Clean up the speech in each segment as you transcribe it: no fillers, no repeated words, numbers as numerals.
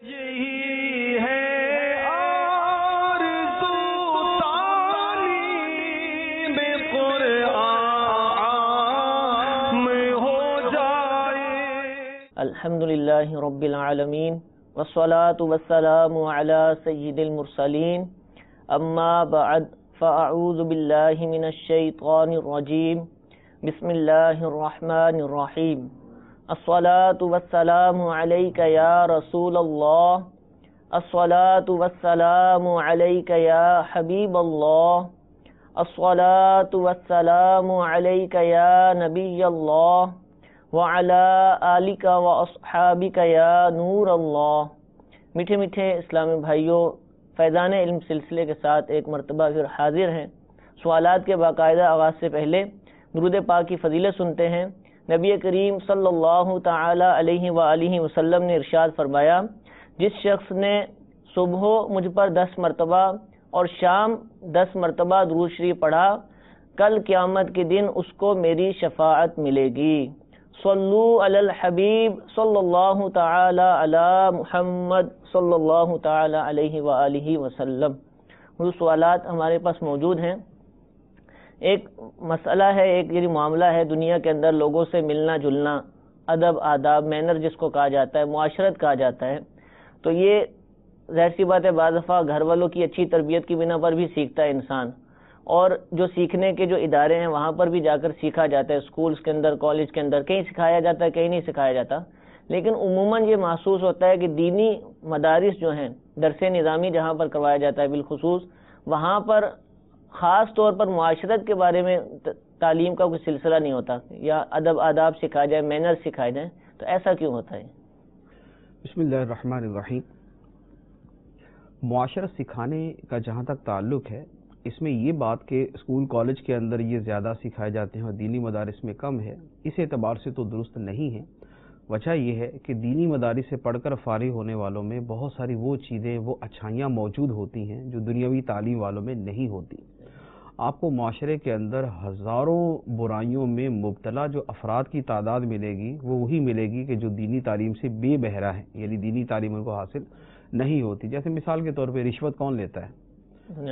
یہی ہے آرزو تعلیم قرآن ہو جائے۔ الحمدللہ رب العالمین والصلاة والسلام علی سید المرسلین، اما بعد فاعوذ باللہ من الشیطان الرجیم، بسم اللہ الرحمن الرحیم۔ الصلاة والسلام علیک یا رسول اللہ، الصلاة والسلام علیک یا حبیب اللہ، الصلاة والسلام علیک یا نبی اللہ، وعلی آلک و اصحابک یا نور اللہ۔ میٹھے میٹھے اسلامی بھائیوں، فیضان علم سلسلے کے ساتھ ایک مرتبہ پھر حاضر ہیں۔ سوالات کے باقاعدہ آغاز سے پہلے درود پاک کی فضیلت سنتے ہیں۔ نبی کریم صلی اللہ تعالی علیہ وآلہ وسلم نے ارشاد فرمایا، جس شخص نے صبح مجھ پر 10 مرتبہ اور شام 10 مرتبہ درود شریف پڑھا، کل قیامت کے دن اس کو میری شفاعت ملے گی۔ صلو علی الحبیب صلی اللہ تعالی علی محمد صلی اللہ تعالی علیہ وآلہ وسلم۔ وہ سوالات ہمارے پاس موجود ہیں۔ ایک مسئلہ ہے، ایک یہ معاملہ ہے دنیا کے اندر لوگوں سے ملنا جلنا، ادب آداب، مینر جس کو کہا جاتا ہے، معاشرت کہا جاتا ہے، تو یہ ظاہر سی بات ہے بعض دفعہ گھر والوں کی اچھی تربیت کی بنا پر بھی سیکھتا ہے انسان، اور جو سیکھنے کے جو ادارے ہیں وہاں پر بھی جا کر سیکھا جاتا ہے، اسکولز کے اندر، کالج کے اندر کہیں سکھایا جاتا ہے، کہیں نہیں سکھایا جاتا۔ لیکن عموماً یہ محسوس ہوتا ہے کہ دینی مدارس جو ہیں، درس نظامی جہاں پر کروایا جاتا ہے بالخصوص، وہاں پر خاص طور پر معاشرت کے بارے میں تعلیم کا کوئی سلسلہ نہیں ہوتا، یا ادب آداب سکھائے جائے، مینر سکھائے جائیں، تو ایسا کیوں ہوتا ہے؟ بسم اللہ الرحمن الرحیم۔ معاشرت سکھانے کا جہاں تک تعلق ہے، اس میں یہ بات کہ اسکول کالج کے اندر یہ زیادہ سکھائے جاتے ہیں اور دینی مدارس میں کم ہے، اس اعتبار سے تو درست نہیں ہے۔ وجہ یہ ہے کہ دینی مدارس سے پڑھ کر فارغ ہونے والوں میں بہت ساری وہ چیزیں، وہ اچھائیاں موجود ہوتی ہیں جو دنیاوی تعلیم والوں میں نہیں ہوتی۔ آپ کو معاشرے کے اندر ہزاروں برائیوں میں مبتلا جو افراد کی تعداد ملے گی، وہ وہی ملے گی کہ جو دینی تعلیم سے بے بہرا ہے، یعنی دینی تعلیم ان کو حاصل نہیں ہوتی۔ جیسے مثال کے طور پہ رشوت کون لیتا ہے؟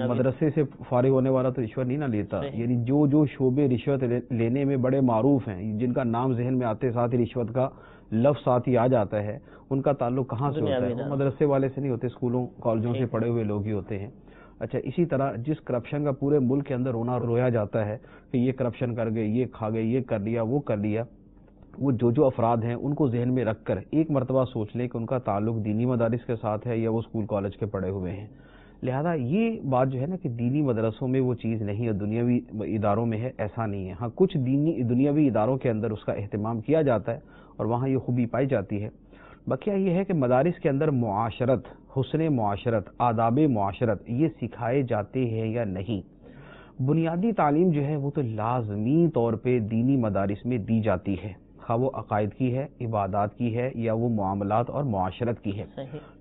مدرسے سے فارغ ہونے والا تو رشوت نہیں نہ لیتا، یعنی جو شعبے رشوت لینے میں بڑے معروف ہیں، جن کا نام ذہن میں آتے ساتھ ہی رشوت کا لفظ ساتھ ہی آ جاتا ہے، ان کا تعلق کہاں سے ہوتا ہے؟ وہ مدرسے والے سے نہیں ہوتے، اسکولوں کالجوں سے پڑھے ہوئے لوگ ہی ہوتے ہیں۔ اچھا، اسی طرح جس کرپشن کا پورے ملک کے اندر رویا جاتا ہے کہ یہ کرپشن کر گئے، یہ کھا گئے، یہ کر لیا، وہ کر لیا، وہ جو افراد ہیں ان کو ذہن میں رکھ کر ایک مرتبہ سوچ لیں کہ ان کا تعلق دینی مدارس کے ساتھ ہے یا وہ اسکول کالج کے پڑھے ہوئے ہیں۔ لہذا یہ بات جو ہے نا کہ دینی مدرسوں میں وہ چیز نہیں ہے، دنیاوی اداروں میں ہے، ایسا نہیں ہے۔ ہاں، کچھ دنیاوی اداروں کے اندر اس کا اہتمام کیا جاتا ہے اور وہاں یہ خوبی پائی جاتی ہے۔ بقیہ یہ ہے کہ مدارس کے اندر معاشرت، حسن معاشرت، آداب معاشرت یہ سکھائے جاتے ہیں یا نہیں؟ بنیادی تعلیم جو ہے وہ تو لازمی طور پہ دینی مدارس میں دی جاتی ہے، خواہ وہ عقائد کی ہے، عبادات کی ہے، یا وہ معاملات اور معاشرت کی ہے۔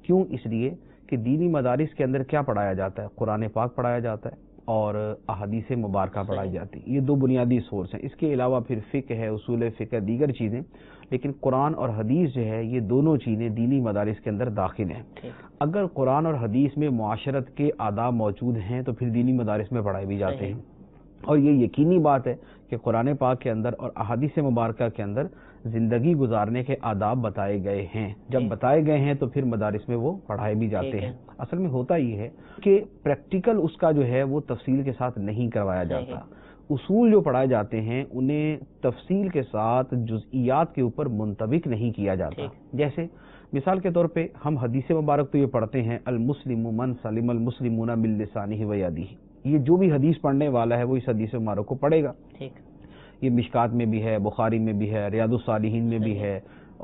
کیوں؟ اس لیے کہ دینی مدارس کے اندر کیا پڑھایا جاتا ہے؟ قرآن پاک پڑھایا جاتا ہے اور احادیث مبارکہ پڑھائی جاتی ہے۔ یہ دو بنیادی سورس ہیں، اس کے علاوہ پھر فقہ ہے، اصول فقہ، دیگر چیزیں، لیکن قرآن اور حدیث جو ہے یہ دونوں چیزیں دینی مدارس کے اندر داخل ہیں۔ اگر قرآن اور حدیث میں معاشرت کے آداب موجود ہیں تو پھر دینی مدارس میں پڑھائے بھی جاتے ہیں، اور یہ یقینی بات ہے کہ قرآن پاک کے اندر اور احادیث مبارکہ کے اندر زندگی گزارنے کے آداب بتائے گئے ہیں۔ جب بتائے گئے ہیں تو پھر مدارس میں وہ پڑھائے بھی جاتے ہیں۔ اصل میں ہوتا یہ ہے کہ پریکٹیکل اس کا جو ہے وہ تفصیل کے ساتھ نہیں کروایا جاتا۔ اصول جو پڑھائے جاتے ہیں انہیں تفصیل کے ساتھ جزئیات کے اوپر منطبق نہیں کیا جاتا۔ جیسے مثال کے طور پہ ہم حدیث مبارک تو یہ پڑھتے ہیں، المسلم من سلم المسلمون من لسانہ و یدہ، یہ جو بھی حدیث پڑھنے والا ہے وہ اس حدیث مبارک کو پڑھے گا۔ یہ مشکات میں بھی ہے، بخاری میں بھی ہے، ریاض الصالحین میں بھی ہے،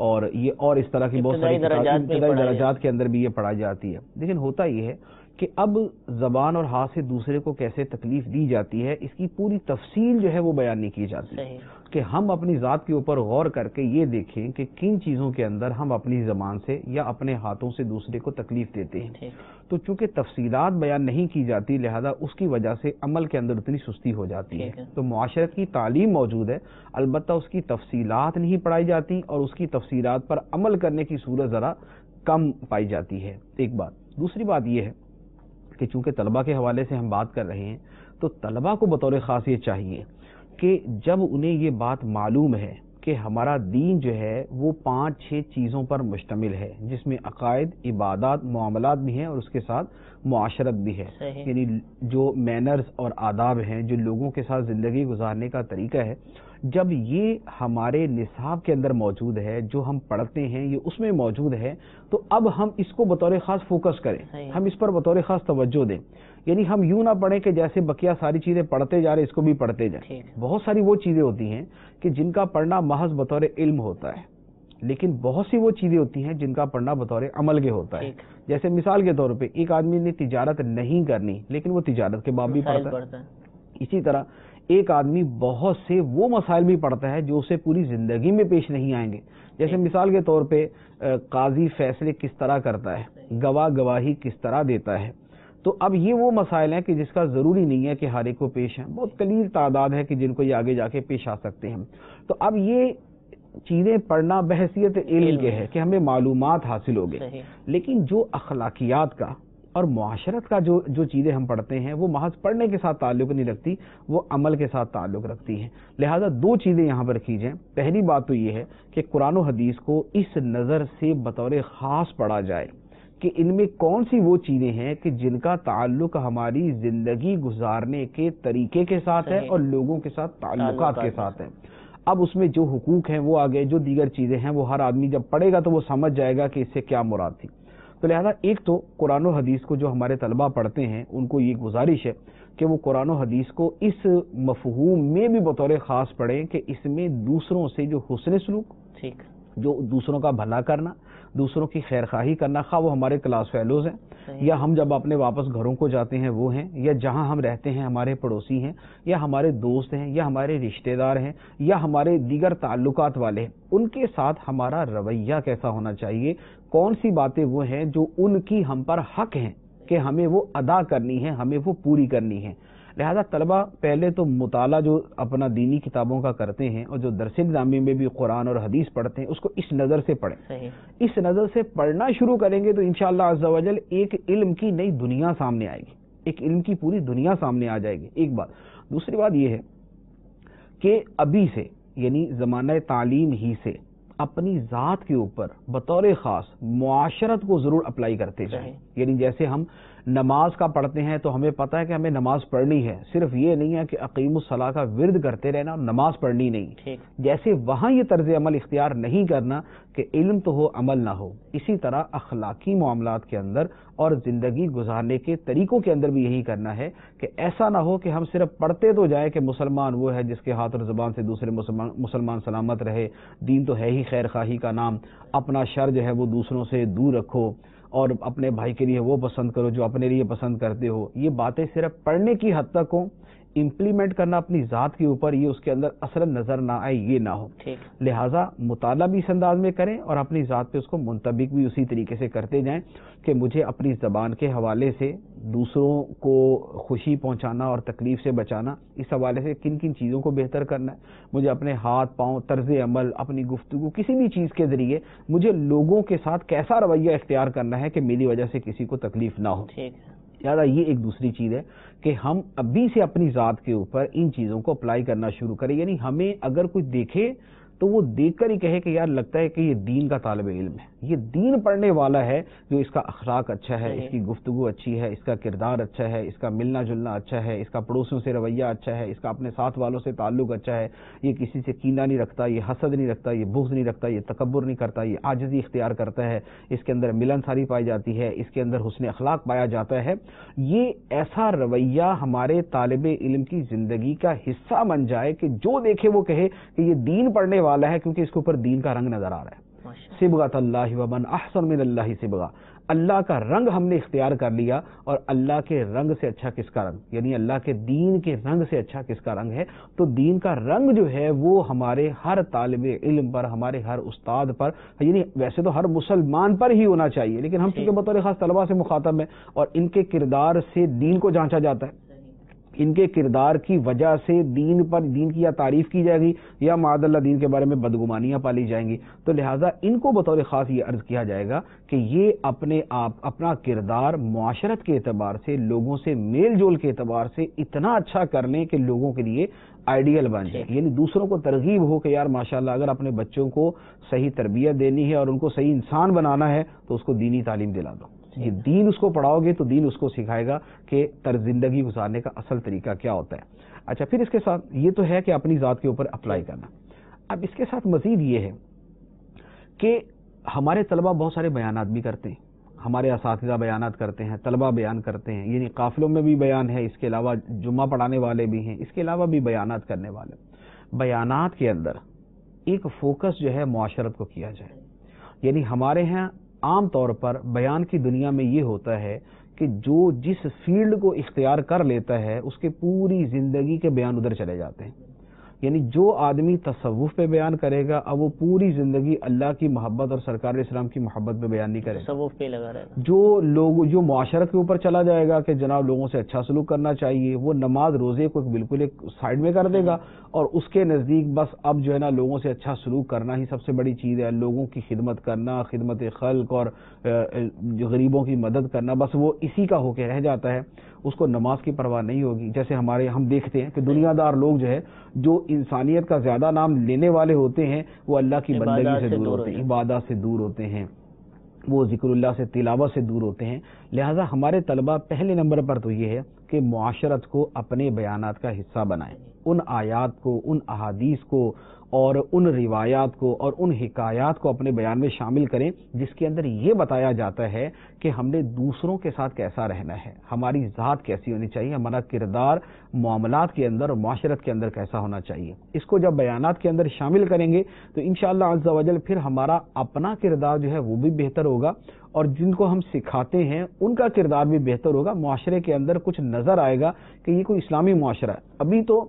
اور یہ اور اس طرح کی بہت ساری درجات کے اندر بھی یہ پڑھائی جاتی ہے۔ لیکن ہوتا یہ ہے کہ اب زبان اور ہاتھ سے دوسرے کو کیسے تکلیف دی جاتی ہے، اس کی پوری تفصیل جو ہے وہ بیان نہیں کی جاتی، کہ ہم اپنی ذات کے اوپر غور کر کے یہ دیکھیں کہ کن چیزوں کے اندر ہم اپنی زبان سے یا اپنے ہاتھوں سے دوسرے کو تکلیف دیتے ہیں۔ تو چونکہ تفصیلات بیان نہیں کی جاتی، لہذا اس کی وجہ سے عمل کے اندر اتنی سستی ہو جاتی ہے۔ تو معاشرت کی تعلیم موجود ہے، البتہ اس کی تفصیلات نہیں پڑھائی جاتی، اور اس کی تفصیلات پر عمل کرنے کی صورت ذرا کم پائی جاتی ہے، ایک بات۔ دوسری بات یہ ہے کہ چونکہ طلبہ کے حوالے سے ہم بات کر رہے ہیں تو طلبہ کو بطور خاص یہ چاہیے کہ جب انہیں یہ بات معلوم ہے کہ ہمارا دین جو ہے وہ 5-6 چیزوں پر مشتمل ہے، جس میں عقائد، عبادات، معاملات بھی ہیں اور اس کے ساتھ معاشرت بھی ہے، یعنی جو مینرز اور آداب ہیں، جو لوگوں کے ساتھ زندگی گزارنے کا طریقہ ہے، جب یہ ہمارے نصاب کے اندر موجود ہے، جو ہم پڑھتے ہیں یہ اس میں موجود ہے، تو اب ہم اس کو بطور خاص فوکس کریں، ہم اس پر بطور خاص توجہ دیں۔ یعنی ہم یوں نہ پڑھیں کہ جیسے بقیہ ساری چیزیں پڑھتے جا رہے اس کو بھی پڑھتے جائیں۔ بہت ساری وہ چیزیں ہوتی ہیں کہ جن کا پڑھنا محض بطور علم ہوتا ہے، لیکن بہت سی وہ چیزیں ہوتی ہیں جن کا پڑھنا بطور عمل کے ہوتا ہے۔ جیسے مثال کے طور پہ ایک آدمی نے تجارت نہیں کرنی لیکن وہ تجارت کے باب بھی پڑھتا ہے، اسی طرح ایک آدمی بہت سے وہ مسائل بھی پڑھتا ہے جو اسے پوری زندگی میں پیش نہیں آئیں گے۔ جیسے مثال کے طور پہ قاضی فیصلے کس طرح کرتا ہے، گواہ گواہی کس طرح دیتا ہے، تو اب یہ وہ مسائل ہیں کہ جس کا ضروری نہیں ہے کہ ہر ایک کو پیش ہیں، بہت قلیل تعداد ہے کہ جن کو یہ آگے جا کے پیش آ سکتے ہیں۔ تو اب یہ چیزیں پڑھنا بحیثیت علم کے ہے کہ ہمیں معلومات حاصل ہو گئے، لیکن جو اخلاقیات کا اور معاشرت کا جو چیزیں ہم پڑھتے ہیں وہ محض پڑھنے کے ساتھ تعلق نہیں رکھتی، وہ عمل کے ساتھ تعلق رکھتی ہیں۔ لہذا دو چیزیں یہاں پر کی جائیں۔ پہلی بات تو یہ ہے کہ قرآن و حدیث کو اس نظر سے بطور خاص پڑھا جائے کہ ان میں کون سی وہ چیزیں ہیں کہ جن کا تعلق ہماری زندگی گزارنے کے طریقے کے ساتھ ہے اور لوگوں کے ساتھ تعلقات کے ساتھ ہے۔ اب اس میں جو حقوق ہیں وہ آگے، جو دیگر چیزیں ہیں وہ ہر آدمی جب پڑھے گا تو وہ سمجھ جائے گا کہ اس سے کیا مراد تھی۔ تو لہذا ایک تو قرآن و حدیث کو جو ہمارے طلبہ پڑھتے ہیں ان کو یہ گزارش ہے کہ وہ قرآن و حدیث کو اس مفہوم میں بھی بطور خاص پڑھیں کہ اس میں دوسروں سے جو حسن سلوک، جو دوسروں کا بھلا کرنا، دوسروں کی خیر خواہی کرنا، خواہ وہ ہمارے کلاس فیلوز ہیں یا ہم جب اپنے واپس گھروں کو جاتے ہیں وہ ہیں، یا جہاں ہم رہتے ہیں ہمارے پڑوسی ہیں یا ہمارے دوست ہیں یا ہمارے رشتہ دار ہیں یا ہمارے دیگر تعلقات والے ہیں، ان کے ساتھ ہمارا رویہ کیسا ہونا چاہیے، کون سی باتیں وہ ہیں جو ان کی ہم پر حق ہیں کہ ہمیں وہ ادا کرنی ہے، ہمیں وہ پوری کرنی ہے۔ لہذا طلبہ پہلے تو مطالعہ جو اپنا دینی کتابوں کا کرتے ہیں اور جو درس نظامی میں بھی قرآن اور حدیث پڑھتے ہیں اس کو اس نظر سے پڑھیں۔ اس نظر سے پڑھنا شروع کریں گے تو انشاءاللہ عز و جل ایک علم کی نئی دنیا سامنے آئے گی، ایک علم کی پوری دنیا سامنے آ جائے گی، ایک بات۔ دوسری بات یہ ہے کہ ابھی سے یعنی زمانہ تعلیم ہی سے اپنی ذات کے اوپر بطور خاص معاشرت کو ضرور اپلائی کرتے جائیں۔ یعنی جیسے ہم نماز کا پڑھتے ہیں تو ہمیں پتہ ہے کہ ہمیں نماز پڑھنی ہے، صرف یہ نہیں ہے کہ اقیم الصلاۃ کا ورد کرتے رہنا اور نماز پڑھنی نہیں، جیسے وہاں یہ طرز عمل اختیار نہیں کرنا کہ علم تو ہو عمل نہ ہو، اسی طرح اخلاقی معاملات کے اندر اور زندگی گزارنے کے طریقوں کے اندر بھی یہی کرنا ہے کہ ایسا نہ ہو کہ ہم صرف پڑھتے تو جائیں کہ مسلمان وہ ہے جس کے ہاتھ اور زبان سے دوسرے مسلمان سلامت رہے، دین تو ہے ہی خیر خواہی کا نام، اپنا شر جو ہے وہ دوسروں سے دور رکھو اور اپنے بھائی کے لیے وہ پسند کرو جو اپنے لیے پسند کرتے ہو۔ یہ باتیں صرف پڑھنے کی حد تک ہوں، امپلیمنٹ کرنا اپنی ذات کے اوپر یہ اس کے اندر اثر نظر نہ آئے، یہ نہ ہو۔ لہٰذا مطالعہ بھی اس انداز میں کریں اور اپنی ذات پہ اس کو منطبق بھی اسی طریقے سے کرتے جائیں کہ مجھے اپنی زبان کے حوالے سے دوسروں کو خوشی پہنچانا اور تکلیف سے بچانا، اس حوالے سے کن کن چیزوں کو بہتر کرنا ہے، مجھے اپنے ہاتھ پاؤں، طرز عمل، اپنی گفتگو، کسی بھی چیز کے ذریعے مجھے لوگوں کے ساتھ کیسا رویہ اختیار کرنا ہے کہ میری وجہ سے کسی کو تکلیف نہ ہو۔ لہٰذا یہ ایک دوسری چیز ہے کہ ہم ابھی سے اپنی ذات کے اوپر ان چیزوں کو اپلائی کرنا شروع کریں۔ یعنی ہمیں اگر کوئی دیکھے تو وہ دیکھ کر ہی کہے کہ یار لگتا ہے کہ یہ دین کا طالب علم ہے، یہ دین پڑھنے والا ہے، جو اس کا اخلاق اچھا ہے، اس کی گفتگو اچھی ہے، اس کا کردار اچھا ہے، اس کا ملنا جلنا اچھا ہے، اس کا پڑوسیوں سے رویہ اچھا ہے، اس کا اپنے ساتھ والوں سے تعلق اچھا ہے، یہ کسی سے کینہ نہیں رکھتا، یہ حسد نہیں رکھتا، یہ بغض نہیں رکھتا، یہ تکبر نہیں کرتا، یہ عاجزی اختیار کرتا ہے، اس کے اندر ملنساری پائی جاتی ہے، اس کے اندر حسن اخلاق پایا جاتا ہے۔ یہ ایسا رویہ ہمارے طالب علم کی زندگی کا حصہ بن جائے کہ جو دیکھے وہ کہے کہ یہ دین پڑھنے والا ہے کیونکہ اس کے اوپر دین کا رنگ نظر آ رہا ہے۔ صبغۃ اللہ ومن احسن من اللہ صبغہ، اللہ کا رنگ ہم نے اختیار کر لیا، اور اللہ کے رنگ سے اچھا کس کا رنگ، یعنی اللہ کے دین کے رنگ سے اچھا کس کا رنگ ہے۔ تو دین کا رنگ جو ہے وہ ہمارے ہر طالب علم پر، ہمارے ہر استاد پر، یعنی ویسے تو ہر مسلمان پر ہی ہونا چاہیے، لیکن ہم چونکہ بطور خاص طلبہ سے مخاطب ہیں اور ان کے کردار سے دین کو جانچا جاتا ہے، ان کے کردار کی وجہ سے دین کی یا تعریف کی جائے گی یا معاذ اللہ دین کے بارے میں بدگمانیاں پالی جائیں گی. تو لہٰذا ان کو بطور خاص یہ عرض کیا جائے گا کہ یہ اپنا کردار معاشرت کے اعتبار سے، لوگوں سے میل جول کے اعتبار سے اتنا اچھا کر لیں کہ لوگوں کے لیے آئیڈیل بن جائے. یعنی دوسروں کو ترغیب ہو کہ یار ماشاءاللہ اگر اپنے بچوں کو صحیح تربیت دینی ہے اور ان کو صحیح انسان بنانا ہے تو اس کو دینی تعلیم دلا دو. یہ دین اس کو پڑھاؤ گے تو دین اس کو سکھائے گا کہ طرز زندگی گزارنے کا اصل طریقہ کیا ہوتا ہے. اچھا، پھر اس کے ساتھ یہ تو ہے کہ اپنی ذات کے اوپر اپلائی کرنا. اب اس کے ساتھ مزید یہ ہے کہ ہمارے طلبہ بہت سارے بیانات بھی کرتے ہیں، ہمارے اساتذہ بیانات کرتے ہیں، طلبہ بیان کرتے ہیں، یعنی قافلوں میں بھی بیان ہے، اس کے علاوہ جمعہ پڑھانے والے بھی ہیں، اس کے علاوہ بھی بیانات کرنے والے. بیانات کے اندر ایک فوکس جو ہے معاشرت کو کیا جائے. یعنی ہمارے ہاں عام طور پر بیان کی دنیا میں یہ ہوتا ہے کہ جو جس فیلڈ کو اختیار کر لیتا ہے اس کے پوری زندگی کے بیان ادھر چلے جاتے ہیں. یعنی جو آدمی تصوف پہ بیان کرے گا اب وہ پوری زندگی اللہ کی محبت اور سرکار اسلام کی محبت پہ بیان نہیں کرے گا، تصوف پہ لگا رہے گا. جو معاشرت کے اوپر چلا جائے گا کہ جناب لوگوں سے اچھا سلوک کرنا چاہیے، وہ نماز روزے کو بالکل ایک سائڈ میں کر دے گا اور اس کے نزدیک بس اب جو ہے نا لوگوں سے اچھا سلوک کرنا ہی سب سے بڑی چیز ہے، لوگوں کی خدمت کرنا، خدمت خلق اور غریبوں کی مدد کرنا، بس وہ اسی کا ہو کے رہ جاتا ہے. اس کو نماز کی پرواہ نہیں ہوگی. جیسے ہم دیکھتے ہیں کہ دنیا دار لوگ جو ہے جو انسانیت کا زیادہ نام لینے والے ہوتے ہیں وہ اللہ کی بندگی سے دور ہوتے ہیں، عبادات سے دور ہوتے ہیں، وہ ذکر اللہ سے تلاوت سے دور ہوتے ہیں. لہٰذا ہمارے طلبہ پہلے نمبر پر تو یہ ہے کہ معاشرت کو اپنے بیانات کا حصہ بنائیں. ان آیات کو، ان احادیث کو اور ان روایات کو اور ان حکایات کو اپنے بیان میں شامل کریں جس کے اندر یہ بتایا جاتا ہے کہ ہم نے دوسروں کے ساتھ کیسا رہنا ہے، ہماری ذات کیسی ہونی چاہیے، ہمارا کردار معاملات کے اندر اور معاشرت کے اندر کیسا ہونا چاہیے. اس کو جب بیانات کے اندر شامل کریں گے تو انشاءاللہ عز و جل پھر ہمارا اپنا کردار جو ہے وہ بھی بہتر ہوگا اور جن کو ہم سکھاتے ہیں ان کا کردار بھی بہتر ہوگا. معاشرے کے اندر کچھ نظر آئے گا کہ یہ کوئی اسلامی معاشرہ ہے. ابھی تو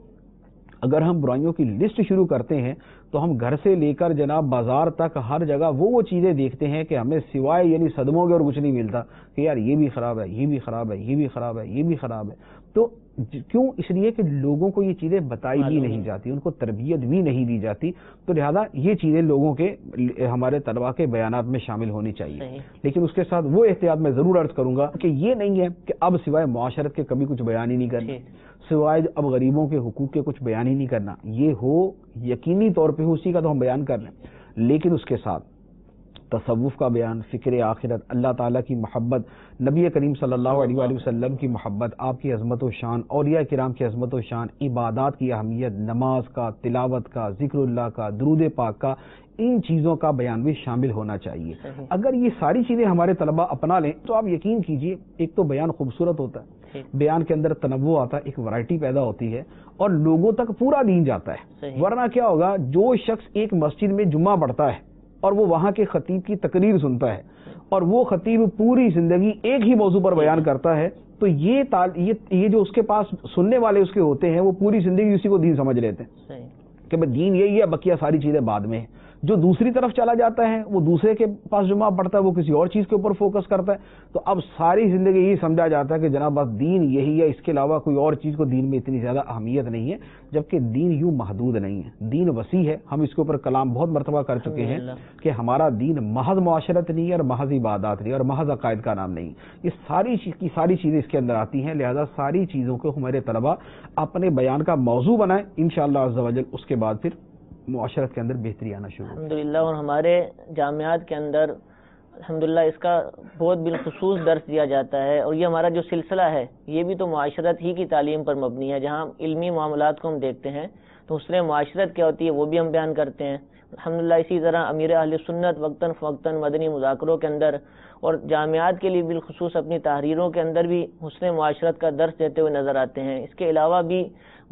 اگر ہم برائیوں کی لسٹ شروع کرتے ہیں تو ہم گھر سے لے کر جناب بازار تک ہر جگہ وہ چیزیں دیکھتے ہیں کہ ہمیں سوائے یعنی صدموں کے اور کچھ نہیں ملتا کہ یار یہ بھی خراب ہے، یہ بھی خراب ہے، یہ بھی خراب ہے، یہ بھی خراب ہے. تو کیوں؟ اس لیے کہ لوگوں کو یہ چیزیں بتائی بھی نہیں جاتی، ان کو تربیت بھی نہیں دی جاتی. تو لہذا یہ چیزیں لوگوں کے ہمارے طلباء کے بیانات میں شامل ہونی چاہیے. لیکن اس کے ساتھ وہ احتیاط میں ضرور عرض کروں گا کہ یہ نہیں ہے کہ اب سوائے معاشرت کے کبھی کچھ بیان ہی نہیں کرنا، سوائے اب غریبوں کے حقوق کے کچھ بیان ہی نہیں کرنا. یہ ہو یقینی طور پہ اسی کا تو ہم بیان کر رہے ہیں، لیکن اس کے ساتھ تصوف کا بیان، فکر آخرت، اللہ تعالیٰ کی محبت، نبی کریم صلی اللہ علیہ وآلہ وسلم کی محبت، آپ کی عظمت و شان، اولیاء کرام کی عظمت و شان، عبادات کی اہمیت، نماز کا، تلاوت کا، ذکر اللہ کا، درود پاک کا، ان چیزوں کا بیان بھی شامل ہونا چاہیے. اگر یہ ساری چیزیں ہمارے طلباء اپنا لیں تو آپ یقین کیجئے ایک تو بیان خوبصورت ہوتا ہے، بیان کے اندر تنوع آتا ہے، ایک ورائٹی پیدا ہوتی ہے اور لوگوں تک پورا دین جاتا ہے. ورنہ کیا ہوگا، جو شخص ایک مسجد میں جمعہ پڑھتا ہے اور وہ وہاں کے خطیب کی تقریر سنتا ہے اور وہ خطیب پوری زندگی ایک ہی موضوع پر بیان کرتا ہے تو یہ جو اس کے پاس سننے والے اس کے ہوتے ہیں وہ پوری زندگی اسی کو دین سمجھ لیتے ہیں کہ بھئی دین یہی ہے، بقیہ ساری چیزیں بعد میں ہیں. جو دوسری طرف چلا جاتا ہے وہ دوسرے کے پاس جمعہ پڑھتا ہے، وہ کسی اور چیز کے اوپر فوکس کرتا ہے تو اب ساری زندگی یہی سمجھا جاتا ہے کہ جناب بس دین یہی ہے، اس کے علاوہ کوئی اور چیز کو دین میں اتنی زیادہ اہمیت نہیں ہے. جبکہ دین یوں محدود نہیں ہے، دین وسیع ہے. ہم اس کے اوپر کلام بہت مرتبہ کر چکے ہیں کہ ہمارا دین محض معاشرت نہیں ہے اور محض عبادات نہیں اور محض عقائد کا نام نہیں. یہ ساری چیزیں اس کے اندر آتی ہیں. لہذا ساری چیزوں کو ہمارے طلباء اپنے بیان کا موضوع بنائیں، انشاءاللہ عز و جل اس کے بعد پھر معاشرت کے اندر بہتری آنا شروع. الحمدللہ. اور ہمارے جامعات کے اندر الحمدللہ اس کا بہت بالخصوص درس دیا جاتا ہے اور یہ ہمارا جو سلسلہ ہے یہ بھی تو معاشرت ہی کی تعلیم پر مبنی ہے. جہاں علمی معاملات کو ہم دیکھتے ہیں تو حسن معاشرت کیا ہوتی ہے وہ بھی ہم بیان کرتے ہیں الحمدللہ. اسی طرح امیر اہل سنت وقتاً فوقتاً مدنی مذاکروں کے اندر اور جامعات کے لیے بالخصوص اپنی تحریروں کے اندر بھی حسن معاشرت کا درس دیتے ہوئے نظر آتے ہیں. اس کے علاوہ بھی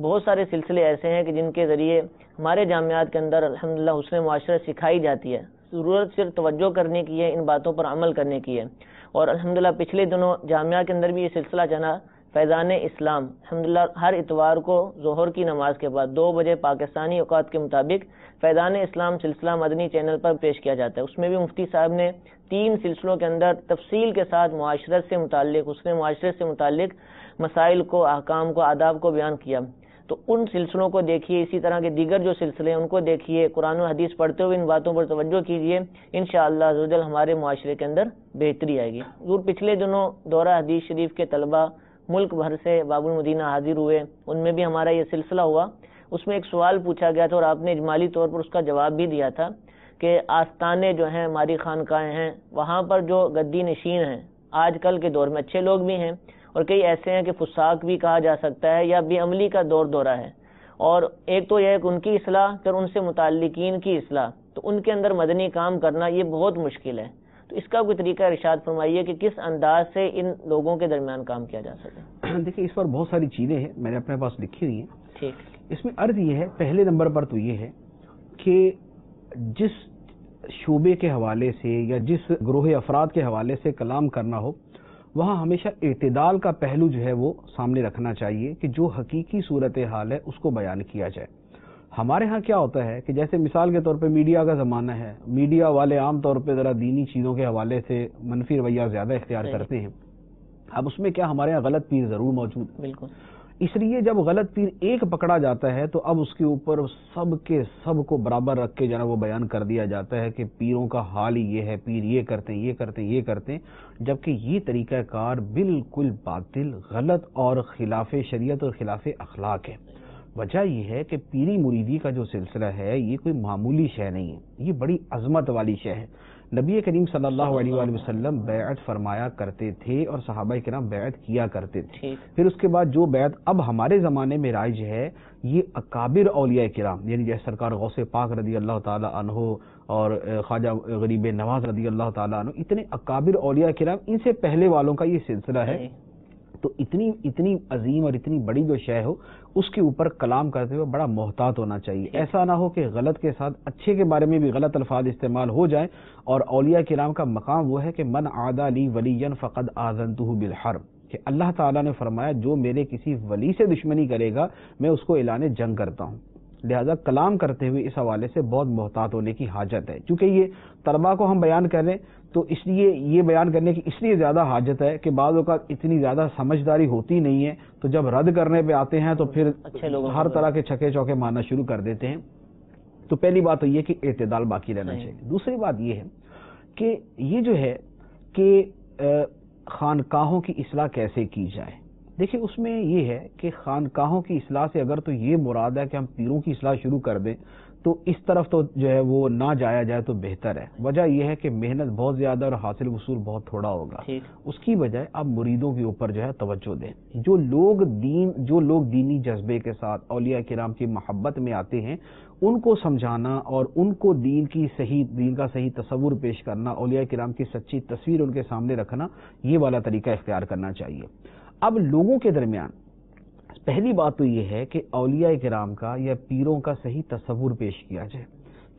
بہت سارے سلسلے ایسے ہیں کہ جن کے ذریعے ہمارے جامعات کے اندر الحمدللہ حسن معاشرت سکھائی جاتی ہے. ضرورت صرف توجہ کرنے کی ہے، ان باتوں پر عمل کرنے کی ہے. اور الحمدللہ پچھلے دنوں جامعہ کے اندر بھی یہ سلسلہ چلا فیضان اسلام الحمدللہ ہر اتوار کو ظہر کی نماز کے بعد 2 بجے پاکستانی اوقات کے مطابق فیضان اسلام سلسلہ مدنی چینل پر پیش کیا جاتا ہے. اس میں بھی مفتی صاحب نے 3 سلسلوں کے اندر تفصیل کے ساتھ معاشرت سے متعلق حسن معاشرت سے متعلق مسائل کو، احکام کو، آداب کو بیان کیا. تو ان سلسلوں کو دیکھیے، اسی طرح کے دیگر جو سلسلے ہیں ان کو دیکھیے، قرآن و حدیث پڑھتے ہوئے ان باتوں پر توجہ کیجیے، انشاءاللہ عز و جل ہمارے معاشرے کے اندر بہتری آئے گی. حضور پچھلے دنوں دورہ حدیث شریف کے طلبہ ملک بھر سے باب المدینہ حاضر ہوئے، ان میں بھی ہمارا یہ سلسلہ ہوا. اس میں ایک سوال پوچھا گیا تھا اور آپ نے اجمالی طور پر اس کا جواب بھی دیا تھا کہ آستانے جو ہیں، ہماری خانقاہیں ہیں، وہاں پر جو گدی نشین ہیں آج کل کے دور میں اچھے لوگ بھی ہیں اور کئی ایسے ہیں کہ فساق بھی کہا جا سکتا ہے یا بے عملی کا دور دورہ ہے. اور ایک تو یہ ہے کہ ان کی اصلاح، پھر ان سے متعلقین کی اصلاح، تو ان کے اندر مدنی کام کرنا یہ بہت مشکل ہے. تو اس کا کوئی طریقہ ارشاد فرمائیے کہ کس انداز سے ان لوگوں کے درمیان کام کیا جا سکے. دیکھیں اس پر بہت ساری چیزیں ہیں، میں نے اپنے پاس لکھی ہوئی ہیں. ٹھیک. اس میں عرض یہ ہے، پہلے نمبر پر تو یہ ہے کہ جس شعبے کے حوالے سے یا جس گروہ افراد کے حوالے سے کلام کرنا ہو، وہاں ہمیشہ اعتدال کا پہلو جو ہے وہ سامنے رکھنا چاہیے کہ جو حقیقی صورتحال ہے اس کو بیان کیا جائے. ہمارے ہاں کیا ہوتا ہے کہ جیسے مثال کے طور پہ میڈیا کا زمانہ ہے، میڈیا والے عام طور پہ ذرا دینی چیزوں کے حوالے سے منفی رویہ زیادہ اختیار کرتے ہیں. اب اس میں کیا ہمارے ہاں غلط پیر ضرور موجود ہے. بالکل. اس لیے جب غلط پیر ایک پکڑا جاتا ہے تو اب اس کے اوپر سب کے سب کو برابر رکھ کے جناب وہ بیان کر دیا جاتا ہے کہ پیروں کا حال ہی یہ ہے، پیر یہ کرتے ہیں، یہ کرتے ہیں، یہ کرتے ہیں، جبکہ یہ طریقہ کار بالکل باطل، غلط اور خلاف شریعت اور خلاف اخلاق ہے. وجہ یہ ہے کہ پیری مریدی کا جو سلسلہ ہے یہ کوئی معمولی شے نہیں ہے، یہ بڑی عظمت والی شے ہے. نبی کریم صلی اللہ علیہ وآلہ وسلم بیعت فرمایا کرتے تھے اور صحابہ کرام بیعت کیا کرتے تھے. پھر اس کے بعد جو بیعت اب ہمارے زمانے میں رائج ہے یہ اکابر اولیاء کرام، یعنی جیسے سرکار غوث پاک رضی اللہ تعالی عنہ اور خواجہ غریب نواز رضی اللہ تعالی عنہ، اتنے اکابر اولیاء کرام، ان سے پہلے والوں کا یہ سلسلہ ہے. تو اتنی عظیم اور اتنی بڑی جو شے ہو اس کے اوپر کلام کرتے ہوئے بڑا محتاط ہونا چاہیے. ایسا نہ ہو کہ غلط کے ساتھ اچھے کے بارے میں بھی غلط الفاظ استعمال ہو جائیں. اور اولیاء کرام کا مقام وہ ہے کہ من عادی لی ولیا فقد آذنتہ بالحرب، کہ اللہ تعالیٰ نے فرمایا جو میرے کسی ولی سے دشمنی کرے گا میں اس کو اعلان جنگ کرتا ہوں. لہذا کلام کرتے ہوئے اس حوالے سے بہت محتاط ہونے کی حاجت ہے. چونکہ یہ طلباء کو ہم بیان کر رہے ہیں تو اس لیے یہ بیان کرنے کی اس لیے زیادہ حاجت ہے کہ بعض اوقات اتنی زیادہ سمجھداری ہوتی نہیں ہے، تو جب رد کرنے پہ آتے ہیں تو پھر ہر طرح کے چھکے چوکے مارنا شروع کر دیتے ہیں. تو پہلی بات تو یہ کہ اعتدال باقی رہنا چاہیے. دوسری بات یہ ہے کہ یہ جو ہے کہ خانقاہوں کی اصلاح کیسے کی جائے. دیکھیں اس میں یہ ہے کہ خانقاہوں کی اصلاح سے اگر تو یہ مراد ہے کہ ہم پیروں کی اصلاح شروع کر دیں تو اس طرف تو جو ہے وہ نہ جایا جائے تو بہتر ہے. وجہ یہ ہے کہ محنت بہت زیادہ اور حاصل وصول بہت تھوڑا ہوگا. اس کی بجائے آپ مریدوں کے اوپر جو ہے توجہ دیں. جو لوگ دینی جذبے کے ساتھ اولیاء کرام کی محبت میں آتے ہیں ان کو سمجھانا اور ان کو دین کا صحیح تصور پیش کرنا، اولیاء کرام کی سچی تصویر ان کے سامنے رکھنا، یہ والا طریقہ اختیار کرنا چاہیے. اب لوگوں کے درمیان پہلی بات تو یہ ہے کہ اولیاء کرام کا یا پیروں کا صحیح تصور پیش کیا جائے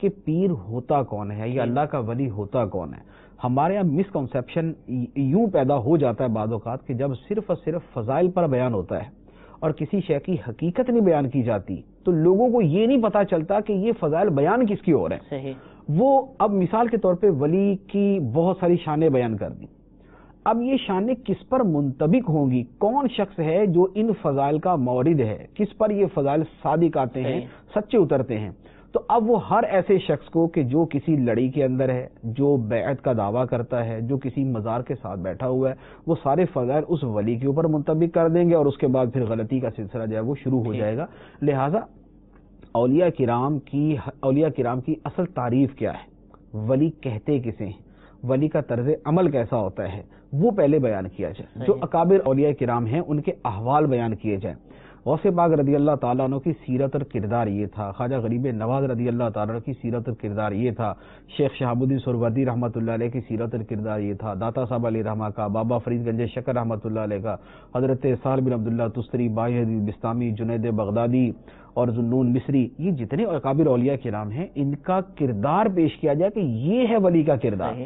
کہ پیر ہوتا کون ہے یا اللہ کا ولی ہوتا کون ہے. ہمارے یہاں مس کنسیپشن یوں پیدا ہو جاتا ہے بعض اوقات کہ جب صرف اور صرف فضائل پر بیان ہوتا ہے اور کسی شے کی حقیقت نہیں بیان کی جاتی تو لوگوں کو یہ نہیں پتا چلتا کہ یہ فضائل بیان کس کی ہو رہے ہیں. وہ اب مثال کے طور پہ ولی کی بہت ساری شانیں بیان کر دی. اب یہ شانیں کس پر منطبق ہوں گی؟ کون شخص ہے جو ان فضائل کا مورد ہے؟ کس پر یہ فضائل صادق آتے ہیں، سچے اترتے ہیں؟ تو اب وہ ہر ایسے شخص کو کہ جو کسی لڑی کے اندر ہے، جو بیعت کا دعویٰ کرتا ہے، جو کسی مزار کے ساتھ بیٹھا ہوا ہے، وہ سارے فضائل اس ولی کے اوپر منطبق کر دیں گے اور اس کے بعد پھر غلطی کا سلسلہ جو ہے وہ شروع ہو جائے گا. لہٰذا اولیاء کرام کی اصل تعریف کیا ہے، ولی کہتے کسے ہیں، ولی کا طرز عمل کیسا ہوتا ہے، وہ پہلے بیان کیا جائے. جو اکابر اولیاء کرام ہیں ان کے احوال بیان کیے جائیں. غوث پاک رضی اللہ تعالیٰ عنہ کی سیرت اور کردار یہ تھا، خواجہ غریب نواز رضی اللہ تعالیٰ عنہ کی سیرت اور کردار یہ تھا، شیخ شہاب الدین سہروردی رحمۃ اللہ علیہ کی سیرت اور کردار یہ تھا، داتا صاحب علیہ رحمہ کا، بابا فرید گنج شکر رحمۃ اللہ علیہ کا، حضرت سہل بن عبداللہ تستری، بائی حدیث بستامی، جنید بغدادی اور ذوالنون مصری، یہ جتنے اکابر اولیاء کرام ہیں ان کا کردار پیش کیا جائے کہ یہ ہے ولی کا کردار.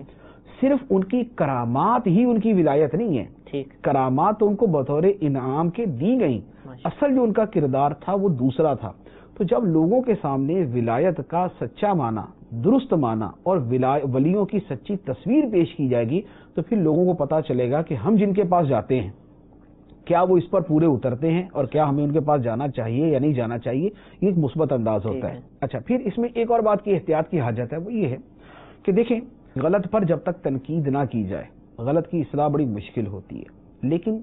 صرف ان کی کرامات ہی ان کی ولایت نہیں ہے، ٹھیک، کرامات تو ان کو بطور انعام کے دی گئیں، اصل جو ان کا کردار تھا وہ دوسرا تھا. تو جب لوگوں کے سامنے ولایت کا سچا معنی، درست معنی اور ولیوں کی سچی تصویر پیش کی جائے گی تو پھر لوگوں کو پتا چلے گا کہ ہم جن کے پاس جاتے ہیں کیا وہ اس پر پورے اترتے ہیں اور کیا ہمیں ان کے پاس جانا چاہیے یا نہیں جانا چاہیے. یہ ایک مثبت انداز ہوتا ہے. اچھا، پھر اس میں ایک اور بات کی احتیاط کی حاجت ہے، وہ یہ ہے کہ دیکھیں، غلط پر جب تک تنقید نہ کی جائے، غلط کی اصلاح بڑی مشکل ہوتی ہے. لیکن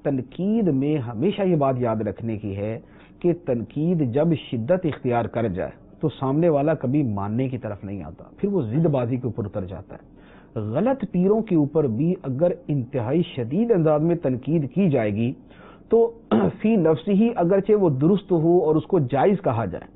تنقید میں ہمیشہ یہ بات یاد رکھنے کی ہے کہ تنقید جب شدت اختیار کر جائے تو سامنے والا کبھی ماننے کی طرف نہیں آتا، پھر وہ ضد بازی کے اوپر اتر جاتا ہے. غلط پیروں کے اوپر بھی اگر انتہائی شدید انداز میں تنقید کی جائے گی تو فی نفسی ہی اگرچہ وہ درست ہو اور اس کو جائز کہا جائے،